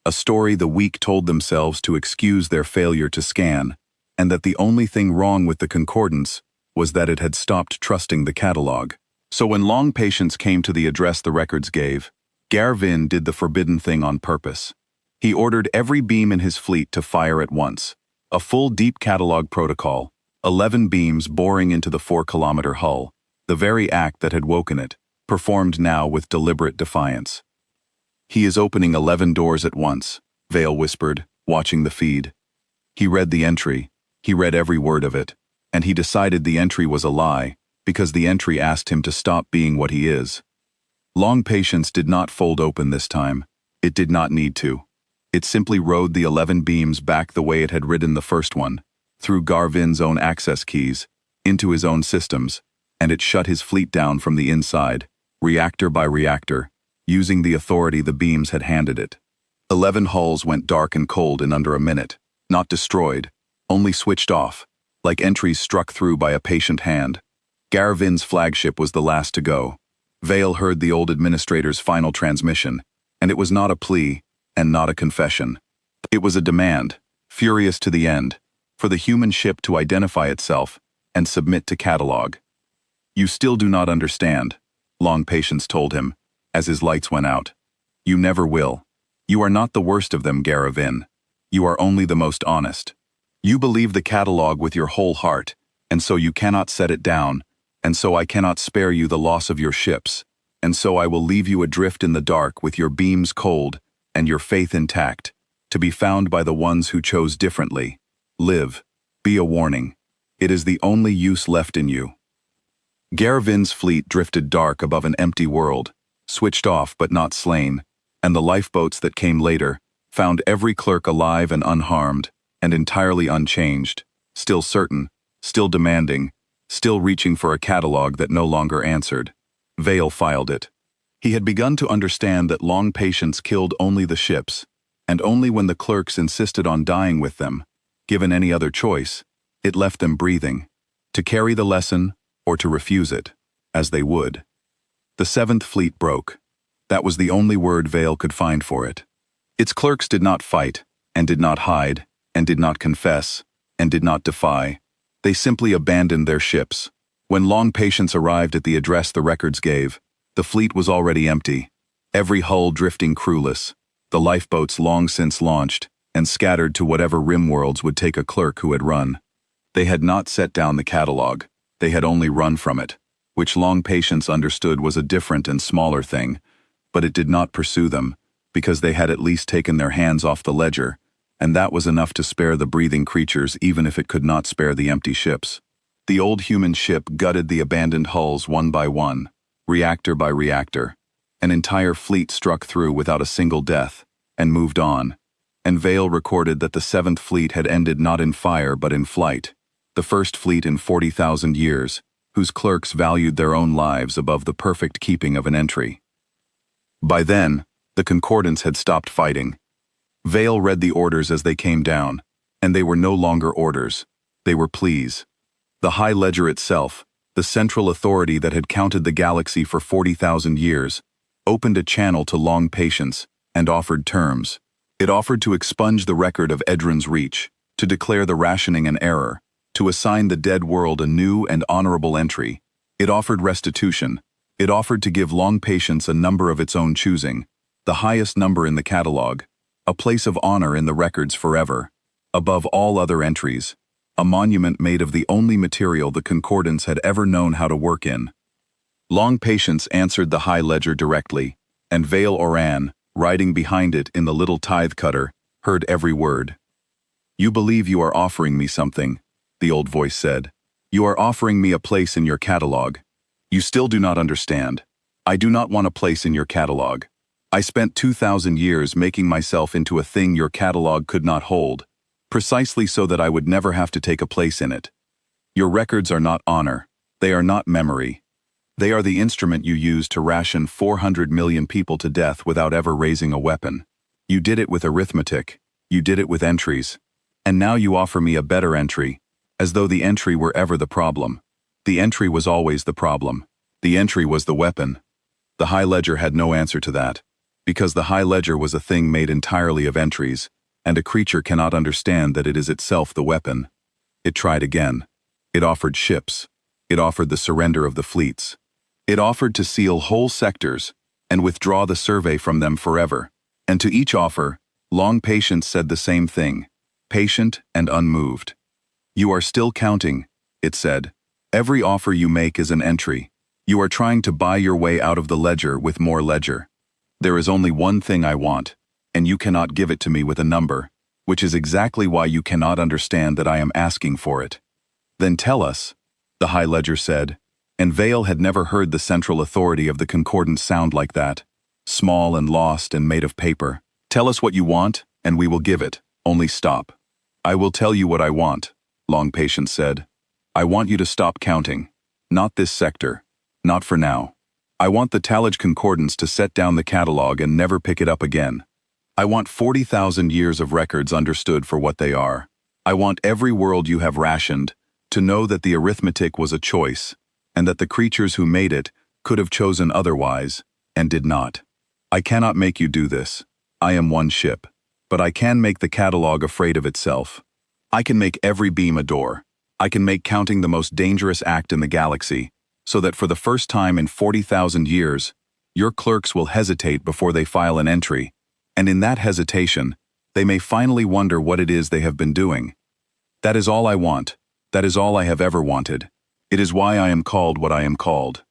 a story the weak told themselves to excuse their failure to scan, and that the only thing wrong with the Concordance was that it had stopped trusting the catalog. So when Long Patience came to the address the records gave, Garvin did the forbidden thing on purpose. He ordered every beam in his fleet to fire at once, a full deep catalog protocol, 11 beams boring into the 4-kilometer hull, the very act that had woken it, performed now with deliberate defiance. He is opening 11 doors at once, Vale whispered, watching the feed. He read the entry. He read every word of it, and he decided the entry was a lie, because the entry asked him to stop being what he is. Long Patience did not fold open this time. It did not need to. It simply rode the 11 beams back the way it had ridden the first one, through Garvin's own access keys, into his own systems, and it shut his fleet down from the inside, reactor by reactor, using the authority the beams had handed it. 11 hulls went dark and cold in under a minute, not destroyed, only switched off, like entries struck through by a patient hand. Garavin's flagship was the last to go. Vale heard the old administrator's final transmission, and it was not a plea and not a confession. It was a demand, furious to the end, for the human ship to identify itself and submit to catalog. "You still do not understand," Long Patience told him, as his lights went out. "You never will. You are not the worst of them, Garavin. You are only the most honest. You believe the catalog with your whole heart, and so you cannot set it down, and so I cannot spare you the loss of your ships, and so I will leave you adrift in the dark with your beams cold and your faith intact, to be found by the ones who chose differently. Live. Be a warning. It is the only use left in you." Garavin's fleet drifted dark above an empty world, switched off but not slain, and the lifeboats that came later found every clerk alive and unharmed, and entirely unchanged, still certain, still demanding, still reaching for a catalog that no longer answered. Vale filed it. He had begun to understand that Long Patience killed only the ships, and only when the clerks insisted on dying with them, given any other choice, it left them breathing, to carry the lesson or to refuse it, as they would. The 7th Fleet broke. That was the only word Vale could find for it. Its clerks did not fight, and did not hide, and did not confess, and did not defy. They simply abandoned their ships. When Long Patience arrived at the address the records gave, the fleet was already empty, every hull drifting crewless, the lifeboats long since launched, and scattered to whatever rim worlds would take a clerk who had run. They had not set down the catalog, they had only run from it, which Long Patience understood was a different and smaller thing, but it did not pursue them, because they had at least taken their hands off the ledger, and that was enough to spare the breathing creatures even if it could not spare the empty ships. The old human ship gutted the abandoned hulls one by one, reactor by reactor. An entire fleet struck through without a single death, and moved on. And Vale recorded that the 7th Fleet had ended not in fire but in flight, the first fleet in 40,000 years, whose clerks valued their own lives above the perfect keeping of an entry. By then, the Concordants had stopped fighting. Vale read the orders as they came down, and they were no longer orders, they were pleas. The High Ledger itself, the central authority that had counted the galaxy for 40,000 years, opened a channel to Long Patience and offered terms. It offered to expunge the record of Edrin's reach, to declare the rationing an error, to assign the dead world a new and honorable entry. It offered restitution. It offered to give Long Patience a number of its own choosing, the highest number in the catalog, a place of honor in the records forever, above all other entries, a monument made of the only material the Concordants had ever known how to work in. Long Patience answered the High Ledger directly, and Vale Oran, riding behind it in the little tithe cutter, heard every word. "You believe you are offering me something," the old voice said. "You are offering me a place in your catalog. You still do not understand. I do not want a place in your catalog. I spent 2,000 years making myself into a thing your catalog could not hold, precisely so that I would never have to take a place in it. Your records are not honor. They are not memory. They are the instrument you use to ration 400 million people to death without ever raising a weapon. You did it with arithmetic. You did it with entries. And now you offer me a better entry, as though the entry were ever the problem. The entry was always the problem. The entry was the weapon." The High Ledger had no answer to that, because the High Ledger was a thing made entirely of entries, and a creature cannot understand that it is itself the weapon. It tried again. It offered ships. It offered the surrender of the fleets. It offered to seal whole sectors and withdraw the survey from them forever. And to each offer, Long Patience said the same thing, patient and unmoved. "You are still counting," it said. "Every offer you make is an entry. You are trying to buy your way out of the ledger with more ledger. There is only one thing I want, and you cannot give it to me with a number, which is exactly why you cannot understand that I am asking for it." "Then tell us," the High Ledger said, and Vale had never heard the central authority of the Concordant sound like that, small and lost and made of paper. "Tell us what you want, and we will give it, only stop." "I will tell you what I want," Long Patience said. I want you to stop counting. Not this sector. Not for now. I want the Talage Concordance to set down the catalog and never pick it up again. I want 40,000 years of records understood for what they are. I want every world you have rationed to know that the arithmetic was a choice, and that the creatures who made it could have chosen otherwise, and did not. I cannot make you do this. I am one ship. But I can make the catalog afraid of itself. I can make every beam a door. I can make counting the most dangerous act in the galaxy, so that for the first time in 40,000 years, your clerks will hesitate before they file an entry, and in that hesitation, they may finally wonder what it is they have been doing. That is all I want. That is all I have ever wanted. It is why I am called what I am called.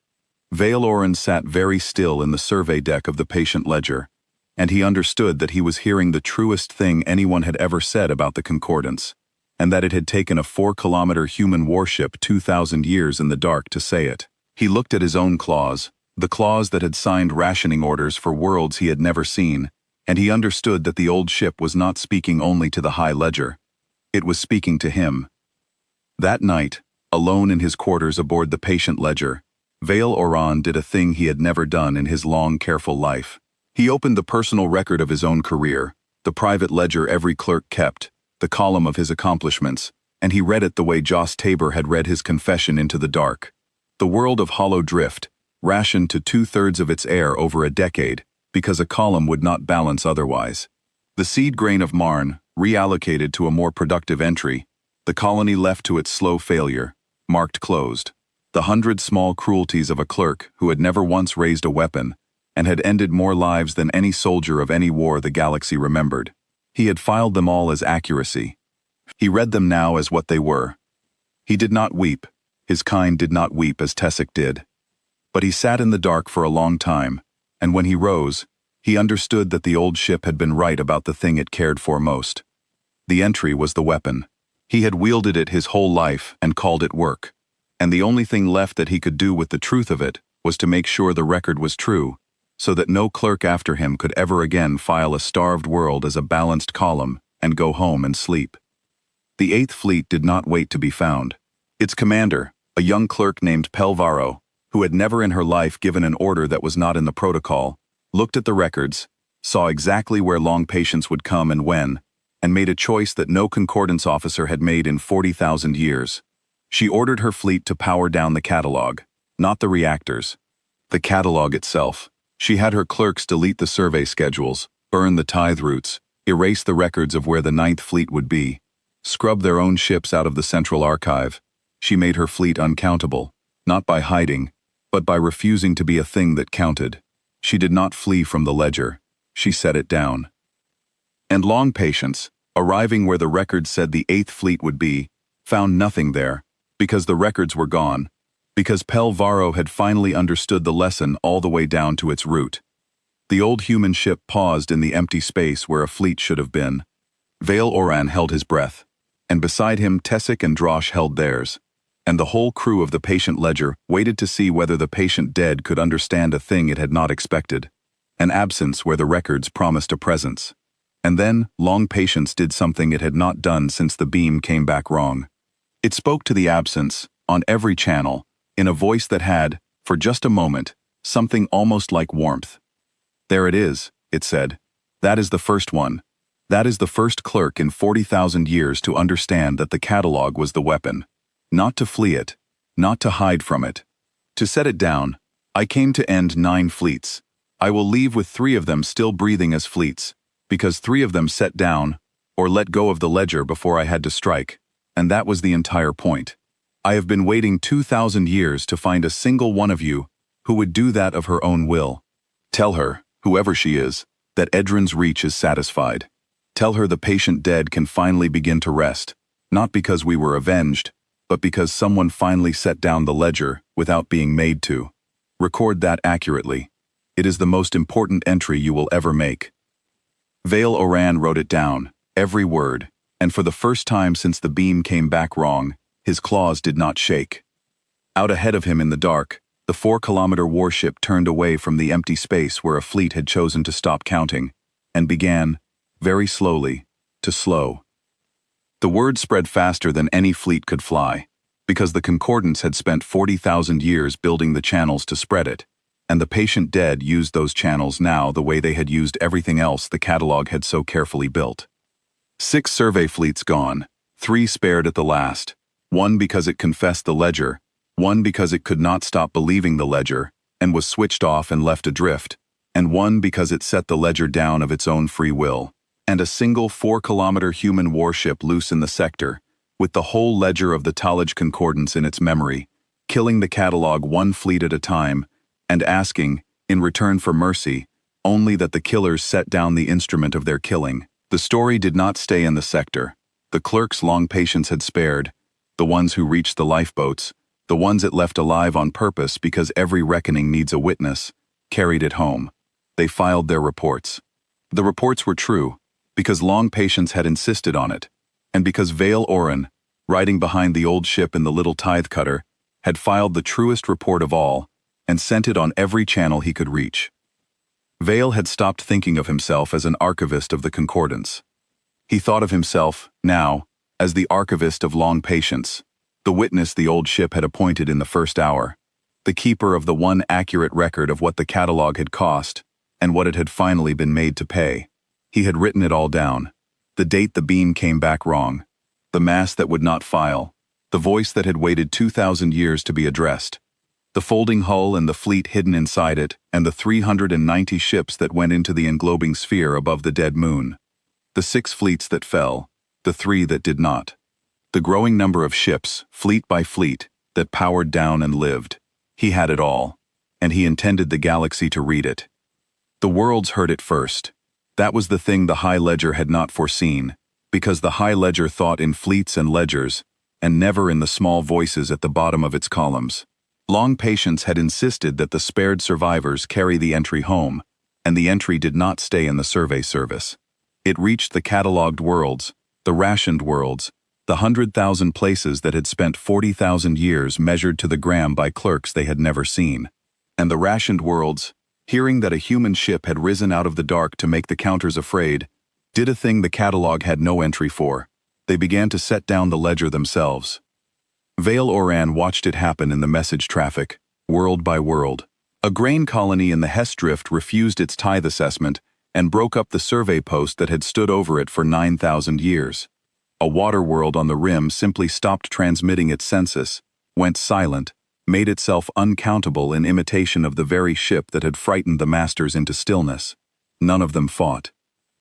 Vale Oren sat very still in the survey deck of the patient ledger, and he understood that he was hearing the truest thing anyone had ever said about the Concordance, and that it had taken a 4-kilometer human warship 2,000 years in the dark to say it. He looked at his own claws, the claws that had signed rationing orders for worlds he had never seen, and he understood that the old ship was not speaking only to the High Ledger. It was speaking to him. That night, alone in his quarters aboard the patient ledger, Vale Oran did a thing he had never done in his long, careful life. He opened the personal record of his own career, the private ledger every clerk kept, the column of his accomplishments, and he read it the way Joss Tabor had read his confession into the dark. The world of hollow drift, rationed to 2/3 of its air over a decade, because a column would not balance otherwise. The seed grain of Marn, reallocated to a more productive entry, the colony left to its slow failure, marked closed. The 100 small cruelties of a clerk who had never once raised a weapon, and had ended more lives than any soldier of any war the galaxy remembered. He had filed them all as accuracy. He read them now as what they were. He did not weep. His kind did not weep as Tessic did. But he sat in the dark for a long time, and when he rose, he understood that the old ship had been right about the thing it cared for most. The entry was the weapon. He had wielded it his whole life and called it work. And the only thing left that he could do with the truth of it was to make sure the record was true, so that no clerk after him could ever again file a starved world as a balanced column and go home and sleep. The 8th Fleet did not wait to be found. Its commander, a young clerk named Pelvaro, who had never in her life given an order that was not in the protocol, looked at the records, saw exactly where long patience would come and when, and made a choice that no concordance officer had made in 40,000 years. She ordered her fleet to power down the catalog, not the reactors. The catalog itself. She had her clerks delete the survey schedules, burn the tithe routes, erase the records of where the 9th Fleet would be, scrub their own ships out of the central archive. She made her fleet uncountable, not by hiding, but by refusing to be a thing that counted. She did not flee from the ledger. She set it down. And long patience, arriving where the records said the 8th Fleet would be, found nothing there, because the records were gone, because Pelvaro had finally understood the lesson all the way down to its root. The old human ship paused in the empty space where a fleet should have been. Vale Oran held his breath, and beside him Tessic and Drosh held theirs, and the whole crew of the patient ledger waited to see whether the patient dead could understand a thing it had not expected, an absence where the records promised a presence. And then, long patience did something it had not done since the beam came back wrong. It spoke to the absence, on every channel, in a voice that had, for just a moment, something almost like warmth. "There it is," it said. "That is the first one. That is the first clerk in 40,000 years to understand that the catalog was the weapon. Not to flee it, not to hide from it. To set it down. I came to end 9 fleets. I will leave with 3 of them still breathing as fleets, because 3 of them set down, or let go of the ledger before I had to strike, and that was the entire point. I have been waiting 2,000 years to find a single one of you who would do that of her own will. Tell her, whoever she is, that Edrin's reach is satisfied. Tell her the patient dead can finally begin to rest, not because we were avenged, but because someone finally set down the ledger without being made to. Record that accurately. It is the most important entry you will ever make." Vale Oran wrote it down, every word, and for the first time since the beam came back wrong, his claws did not shake. Out ahead of him in the dark, the 4-kilometer warship turned away from the empty space where a fleet had chosen to stop counting, and began, very slowly, to slow. The word spread faster than any fleet could fly. because the concordance had spent 40,000 years building the channels to spread it, and the patient dead used those channels now the way they had used everything else the catalog had so carefully built. 6 survey fleets gone, 3 spared at the last, 1 because it confessed the ledger, 1 because it could not stop believing the ledger, and was switched off and left adrift, and 1 because it set the ledger down of its own free will, and a single 4-kilometer human warship loose in the sector, with the whole ledger of the Talaj Concordance in its memory, killing the catalog 1 fleet at a time, and asking, in return for mercy, only that the killers set down the instrument of their killing. The story did not stay in the sector. The clerks long patience had spared, the ones who reached the lifeboats, the ones it left alive on purpose because every reckoning needs a witness, carried it home. They filed their reports. The reports were true, because long patience had insisted on it, and because Vale Oren, riding behind the old ship in the little tithe cutter, had filed the truest report of all, and sent it on every channel he could reach. Vale had stopped thinking of himself as an archivist of the concordance. He thought of himself, now, as the archivist of long patience, the witness the old ship had appointed in the first hour, the keeper of the one accurate record of what the catalog had cost, and what it had finally been made to pay. He had written it all down. The date the beam came back wrong, the mass that would not file, the voice that had waited 2,000 years to be addressed, the folding hull and the fleet hidden inside it, and the 390 ships that went into the englobing sphere above the dead moon, the 6 fleets that fell, the 3 that did not, the growing number of ships, fleet by fleet, that powered down and lived. He had it all, and he intended the galaxy to read it. The worlds heard it first. That was the thing the High Ledger had not foreseen, because the High Ledger thought in fleets and ledgers, and never in the small voices at the bottom of its columns. Long patience had insisted that the spared survivors carry the entry home, and the entry did not stay in the survey service. It reached the catalogued worlds, the rationed worlds, the 100,000 places that had spent 40,000 years measured to the gram by clerks they had never seen. And the rationed worlds, hearing that a human ship had risen out of the dark to make the counters afraid, did a thing the catalog had no entry for. They began to set down the ledger themselves. Vale Oran watched it happen in the message traffic, world by world. A grain colony in the Hess Drift refused its tithe assessment and broke up the survey post that had stood over it for 9,000 years. A water world on the rim simply stopped transmitting its census, went silent, made itself uncountable in imitation of the very ship that had frightened the masters into stillness. None of them fought.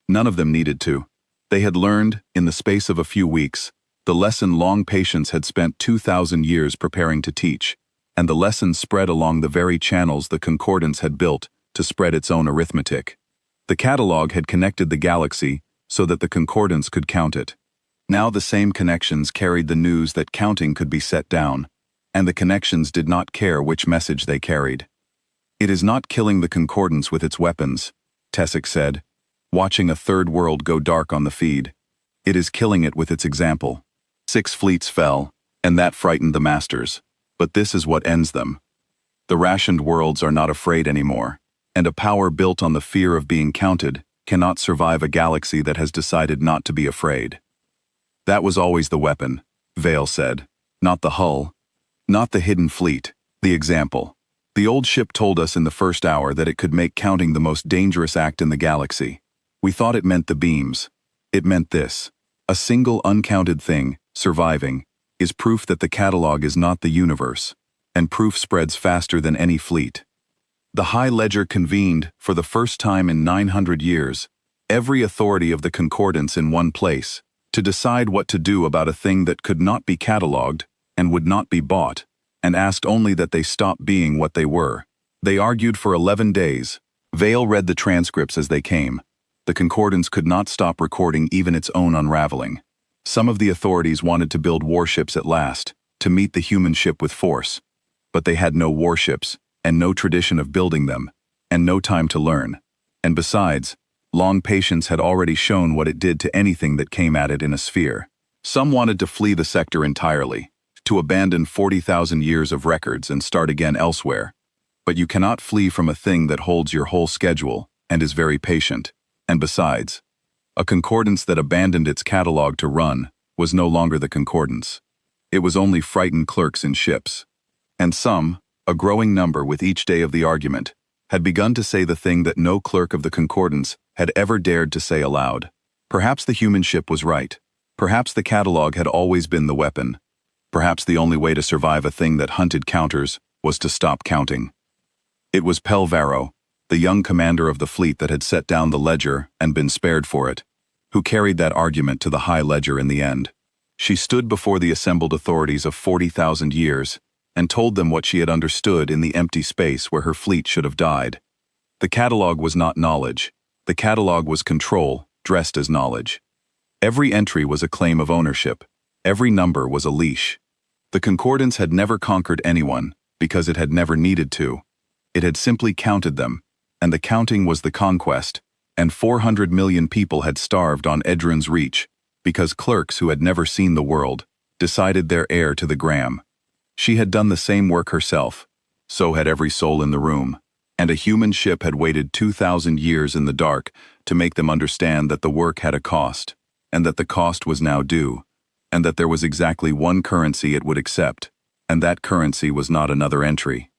None of them needed to. They had learned, in the space of a few weeks, the lesson long patience had spent 2,000 years preparing to teach, and the lesson spread along the very channels the concordance had built to spread its own arithmetic. The catalog had connected the galaxy so that the concordance could count it. Now the same connections carried the news that counting could be set down, and the connections did not care which message they carried. "It is not killing the concordance with its weapons," Tessic said, watching a third world go dark on the feed. "It is killing it with its example." 6 fleets fell, and that frightened the masters, but this is what ends them. The rationed worlds are not afraid anymore, and a power built on the fear of being counted cannot survive a galaxy that has decided not to be afraid. That was always the weapon, Vale said, not the hull. Not the hidden fleet, the example. The old ship told us in the first hour that it could make counting the most dangerous act in the galaxy. We thought it meant the beams. It meant this. A single uncounted thing, surviving, is proof that the catalog is not the universe, and proof spreads faster than any fleet. The High Ledger convened, for the first time in 900 years, every authority of the concordance in one place, to decide what to do about a thing that could not be cataloged, and would not be bought, and asked only that they stop being what they were. They argued for 11 days. Vale read the transcripts as they came. The concordance could not stop recording even its own unraveling. Some of the authorities wanted to build warships at last, to meet the human ship with force. But they had no warships, and no tradition of building them, and no time to learn. And besides, long patience had already shown what it did to anything that came at it in a sphere. Some wanted to flee the sector entirely, to abandon 40,000 years of records and start again elsewhere. But you cannot flee from a thing that holds your whole schedule and is very patient. And besides, a concordance that abandoned its catalog to run was no longer the concordance. It was only frightened clerks in ships. And some, a growing number with each day of the argument, had begun to say the thing that no clerk of the concordance had ever dared to say aloud. Perhaps the human ship was right. Perhaps the catalog had always been the weapon. Perhaps the only way to survive a thing that hunted counters was to stop counting. It was Pelvaro, the young commander of the fleet that had set down the ledger and been spared for it, who carried that argument to the high ledger in the end. She stood before the assembled authorities of 40,000 years and told them what she had understood in the empty space where her fleet should have died. The catalog was not knowledge. The catalog was control, dressed as knowledge. Every entry was a claim of ownership. Every number was a leash. The concordance had never conquered anyone because it had never needed to. It had simply counted them, and the counting was the conquest, and 400 million people had starved on Edron's reach because clerks who had never seen the world decided their heir to the gram. She had done the same work herself, so had every soul in the room, and a human ship had waited 2,000 years in the dark to make them understand that the work had a cost, and that the cost was now due, and that there was exactly one currency it would accept, and that currency was not another entry.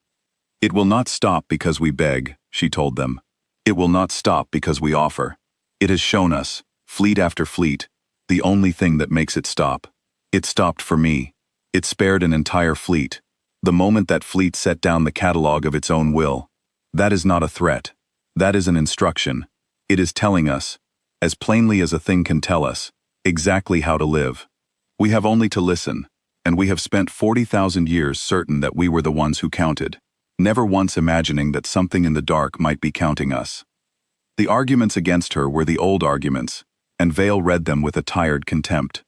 It will not stop because we beg, she told them. It will not stop because we offer. It has shown us, fleet after fleet, the only thing that makes it stop. It stopped for me. It spared an entire fleet. The moment that fleet set down the catalog of its own will. That is not a threat. That is an instruction. It is telling us, as plainly as a thing can tell us, exactly how to live. We have only to listen, and we have spent 40,000 years certain that we were the ones who counted, never once imagining that something in the dark might be counting us. The arguments against her were the old arguments, and Vale read them with a tired contempt.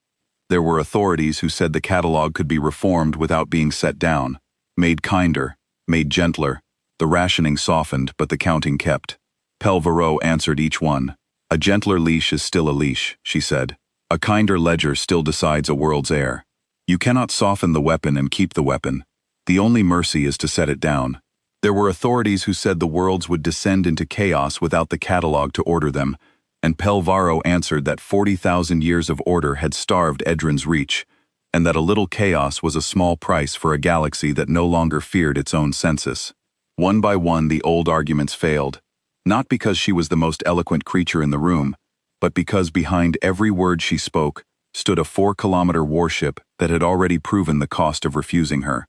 There were authorities who said the catalog could be reformed without being set down, made kinder, made gentler, the rationing softened but the counting kept. Pelvaro answered each one. A gentler leash is still a leash, she said. A kinder ledger still decides a world's heir. You cannot soften the weapon and keep the weapon. The only mercy is to set it down. There were authorities who said the worlds would descend into chaos without the catalog to order them, and Pelvaro answered that 40,000 years of order had starved Edron's reach, and that a little chaos was a small price for a galaxy that no longer feared its own census. One by one the old arguments failed, not because she was the most eloquent creature in the room, but because behind every word she spoke stood a 4-kilometer warship that had already proven the cost of refusing her.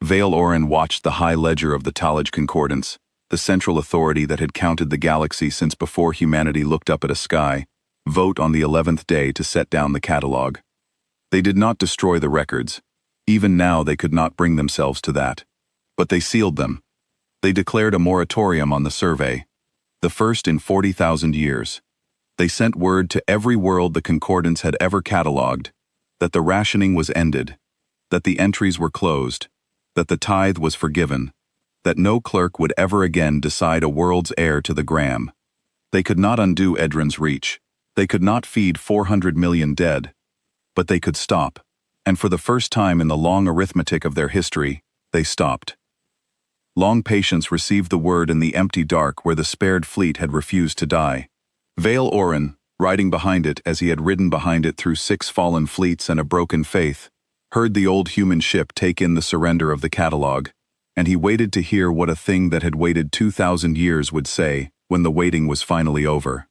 Vale Orin watched the high ledger of the Talage Concordance, the central authority that had counted the galaxy since before humanity looked up at a sky, vote on the 11th day to set down the catalog. They did not destroy the records. Even now they could not bring themselves to that. But they sealed them. They declared a moratorium on the survey, the first in 40,000 years. They sent word to every world the concordance had ever catalogued, that the rationing was ended, that the entries were closed, that the tithe was forgiven, that no clerk would ever again decide a world's heir to the gram. They could not undo Edron's reach. They could not feed 400 million dead. But they could stop, and for the first time in the long arithmetic of their history, they stopped. Long patience received the word in the empty dark where the spared fleet had refused to die. Vale Orin, riding behind it as he had ridden behind it through 6 fallen fleets and a broken faith, heard the old human ship take in the surrender of the catalog, and he waited to hear what a thing that had waited 2,000 years would say when the waiting was finally over.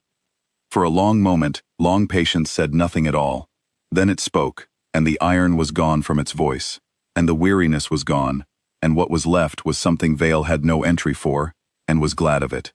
For a long moment, long patience said nothing at all. Then it spoke, and the iron was gone from its voice, and the weariness was gone, and what was left was something Vale had no entry for, and was glad of it.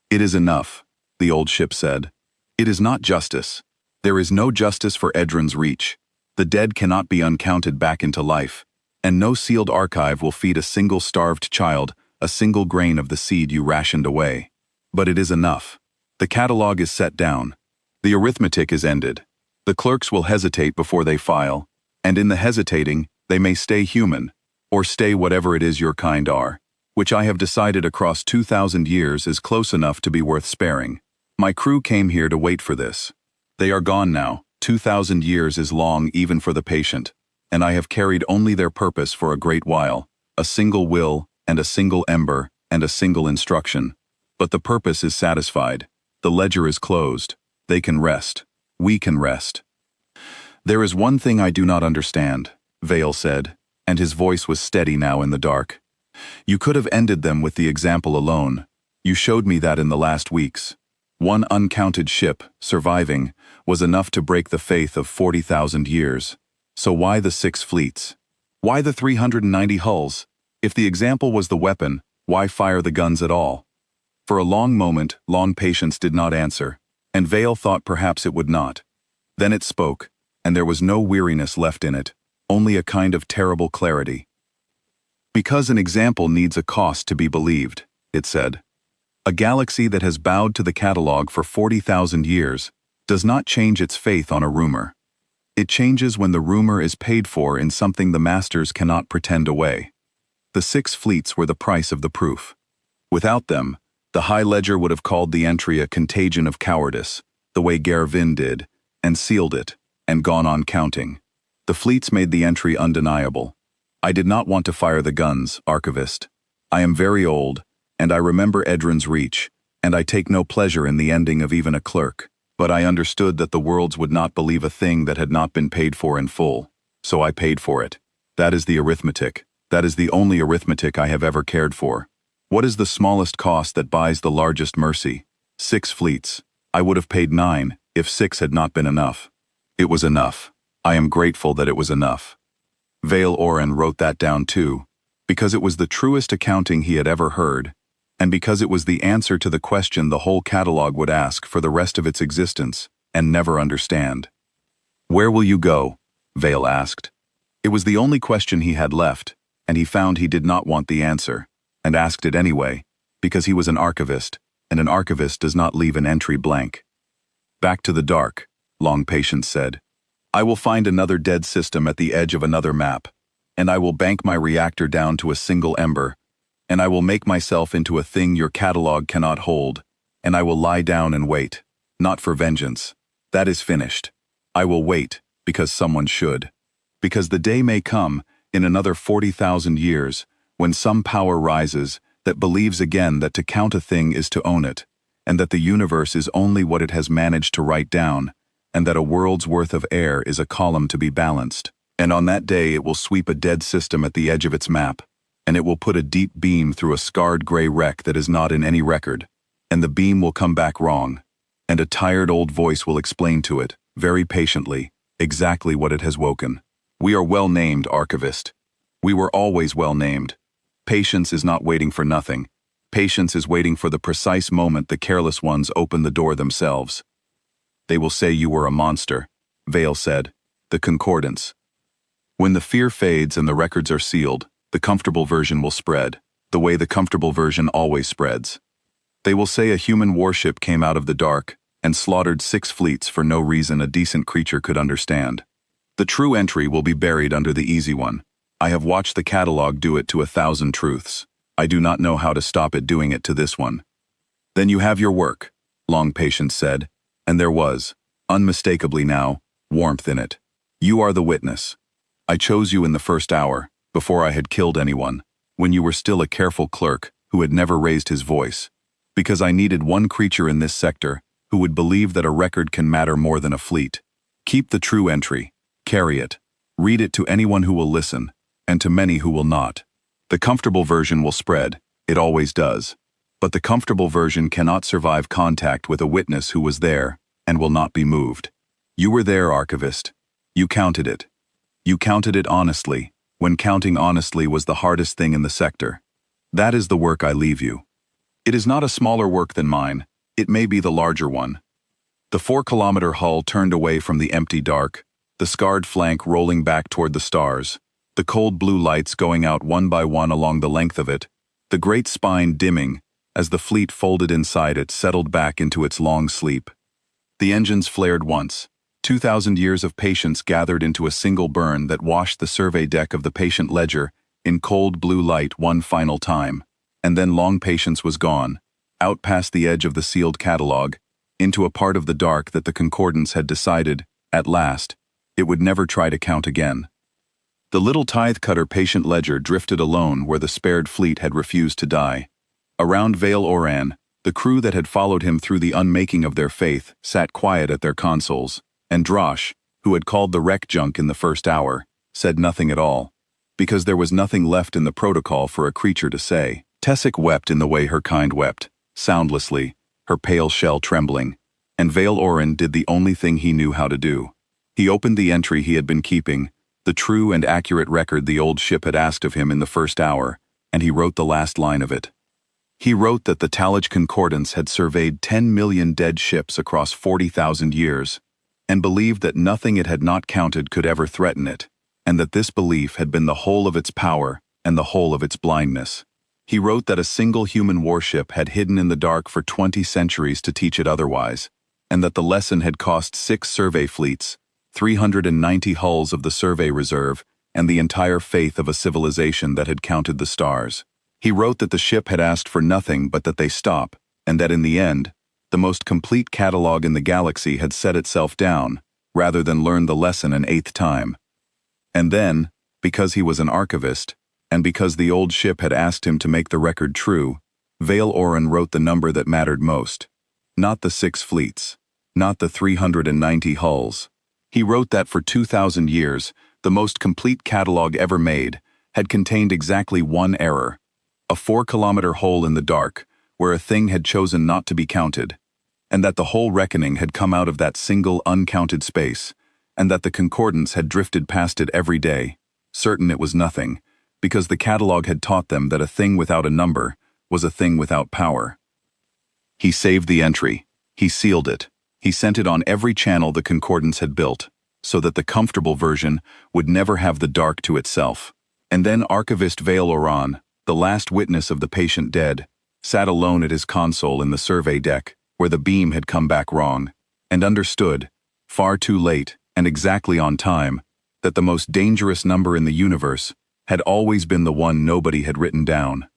It is enough, the old ship said. It is not justice. There is no justice for Edron's reach. The dead cannot be uncounted back into life, and no sealed archive will feed a single starved child a single grain of the seed you rationed away. But it is enough. The catalog is set down. The arithmetic is ended. The clerks will hesitate before they file, and in the hesitating, they may stay human, or stay whatever it is your kind are, which I have decided across 2,000 years is close enough to be worth sparing. My crew came here to wait for this. They are gone now. 2,000 years is long even for the patient, and I have carried only their purpose for a great while, a single will, and a single ember, and a single instruction. But the purpose is satisfied. The ledger is closed. They can rest. We can rest. "There is one thing I do not understand," Vale said, and his voice was steady now in the dark. "You could have ended them with the example alone. You showed me that in the last weeks. One uncounted ship, surviving, was enough to break the faith of 40,000 years. So why the 6 fleets? Why the 390 hulls? If the example was the weapon, why fire the guns at all?" For a long moment, Long Patience did not answer, and Vale thought perhaps it would not. Then it spoke, and there was no weariness left in it, only a kind of terrible clarity. "Because an example needs a cost to be believed," it said. "A galaxy that has bowed to the catalog for 40,000 years does not change its faith on a rumor. It changes when the rumor is paid for in something the masters cannot pretend away. The 6 fleets were the price of the proof. Without them, the High Ledger would have called the entry a contagion of cowardice, the way Gervin did, and sealed it, and gone on counting. The fleets made the entry undeniable. I did not want to fire the guns, Archivist. I am very old, and I remember Edrin's Reach, and I take no pleasure in the ending of even a clerk, but I understood that the worlds would not believe a thing that had not been paid for in full, so I paid for it. That is the arithmetic. That is the only arithmetic I have ever cared for. What is the smallest cost that buys the largest mercy? 6 fleets. I would have paid 9, if 6 had not been enough. It was enough. I am grateful that it was enough." Vale Oren wrote that down too, because it was the truest accounting he had ever heard, and because it was the answer to the question the whole catalog would ask for the rest of its existence, and never understand. "Where will you go?" Vale asked. It was the only question he had left, and he found he did not want the answer, and asked it anyway, because he was an archivist, and an archivist does not leave an entry blank. "Back to the dark," Long Patience said. "I will find another dead system at the edge of another map, and I will bank my reactor down to a single ember, and I will make myself into a thing your catalog cannot hold, and I will lie down and wait, not for vengeance. That is finished. I will wait, because someone should. Because the day may come, in another 40,000 years, when some power rises that believes again that to count a thing is to own it, and that the universe is only what it has managed to write down, and that a world's worth of air is a column to be balanced. And on that day it will sweep a dead system at the edge of its map, and it will put a deep beam through a scarred gray wreck that is not in any record, and the beam will come back wrong, and a tired old voice will explain to it, very patiently, exactly what it has woken. We are well named, Archivist. We were always well named. Patience is not waiting for nothing. Patience is waiting for the precise moment the careless ones open the door themselves. They will say you were a monster," Vale said. "The concordance. When the fear fades and the records are sealed, the comfortable version will spread, the way the comfortable version always spreads. They will say a human warship came out of the dark and slaughtered 6 fleets for no reason a decent creature could understand. The true entry will be buried under the easy one. I have watched the catalog do it to 1,000 truths. I do not know how to stop it doing it to this one." "Then you have your work," Long Patience said, and there was, unmistakably now, warmth in it. "You are the witness. I chose you in the first hour, before I had killed anyone, when you were still a careful clerk who had never raised his voice, because I needed one creature in this sector who would believe that a record can matter more than a fleet. Keep the true entry, carry it, read it to anyone who will listen, and to many who will not. The comfortable version will spread, it always does, but the comfortable version cannot survive contact with a witness who was there and will not be moved. You were there, Archivist. You counted it. You counted it honestly, when counting honestly was the hardest thing in the sector. That is the work I leave you. It is not a smaller work than mine, it may be the larger one." The 4-kilometer hull turned away from the empty dark, the scarred flank rolling back toward the stars, the cold blue lights going out one by one along the length of it, the great spine dimming as the fleet folded inside it settled back into its long sleep. The engines flared once. 2,000 years of patience gathered into a single burn that washed the survey deck of the patient ledger in cold blue light one final time, and then Long Patience was gone, out past the edge of the sealed catalog, into a part of the dark that the concordance had decided, at last, it would never try to count again. The little tithe-cutter patient ledger drifted alone where the spared fleet had refused to die. Around Vale Oran, the crew that had followed him through the unmaking of their faith sat quiet at their consoles, and Drosh, who had called the wreck junk in the first hour, said nothing at all, because there was nothing left in the protocol for a creature to say. Tessic wept in the way her kind wept, soundlessly, her pale shell trembling, and Vale Orin did the only thing he knew how to do. He opened the entry he had been keeping, the true and accurate record the old ship had asked of him in the first hour, and he wrote the last line of it. He wrote that the Talaj Concordance had surveyed 10 million dead ships across 40,000 years, and believed that nothing it had not counted could ever threaten it, and that this belief had been the whole of its power and the whole of its blindness. He wrote that a single human warship had hidden in the dark for 20 centuries to teach it otherwise, and that the lesson had cost 6 survey fleets, 390 hulls of the survey reserve, and the entire faith of a civilization that had counted the stars. He wrote that the ship had asked for nothing but that they stop, and that in the end, the most complete catalog in the galaxy had set itself down, rather than learn the lesson an 8th time. And then, because he was an archivist, and because the old ship had asked him to make the record true, Vale Orin wrote the number that mattered most. Not the 6 fleets, not the 390 hulls. He wrote that for 2,000 years, the most complete catalog ever made had contained exactly one error, a 4-kilometer hole in the dark, where a thing had chosen not to be counted, and that the whole reckoning had come out of that single uncounted space, and that the concordance had drifted past it every day, certain it was nothing, because the catalog had taught them that a thing without a number was a thing without power. He saved the entry, he sealed it, he sent it on every channel the concordance had built, so that the comfortable version would never have the dark to itself. And then Archivist Vale Orin, the last witness of the patient dead, sat alone at his console in the survey deck, where the beam had come back wrong, and understood, far too late and exactly on time, that the most dangerous number in the universe had always been the one nobody had written down.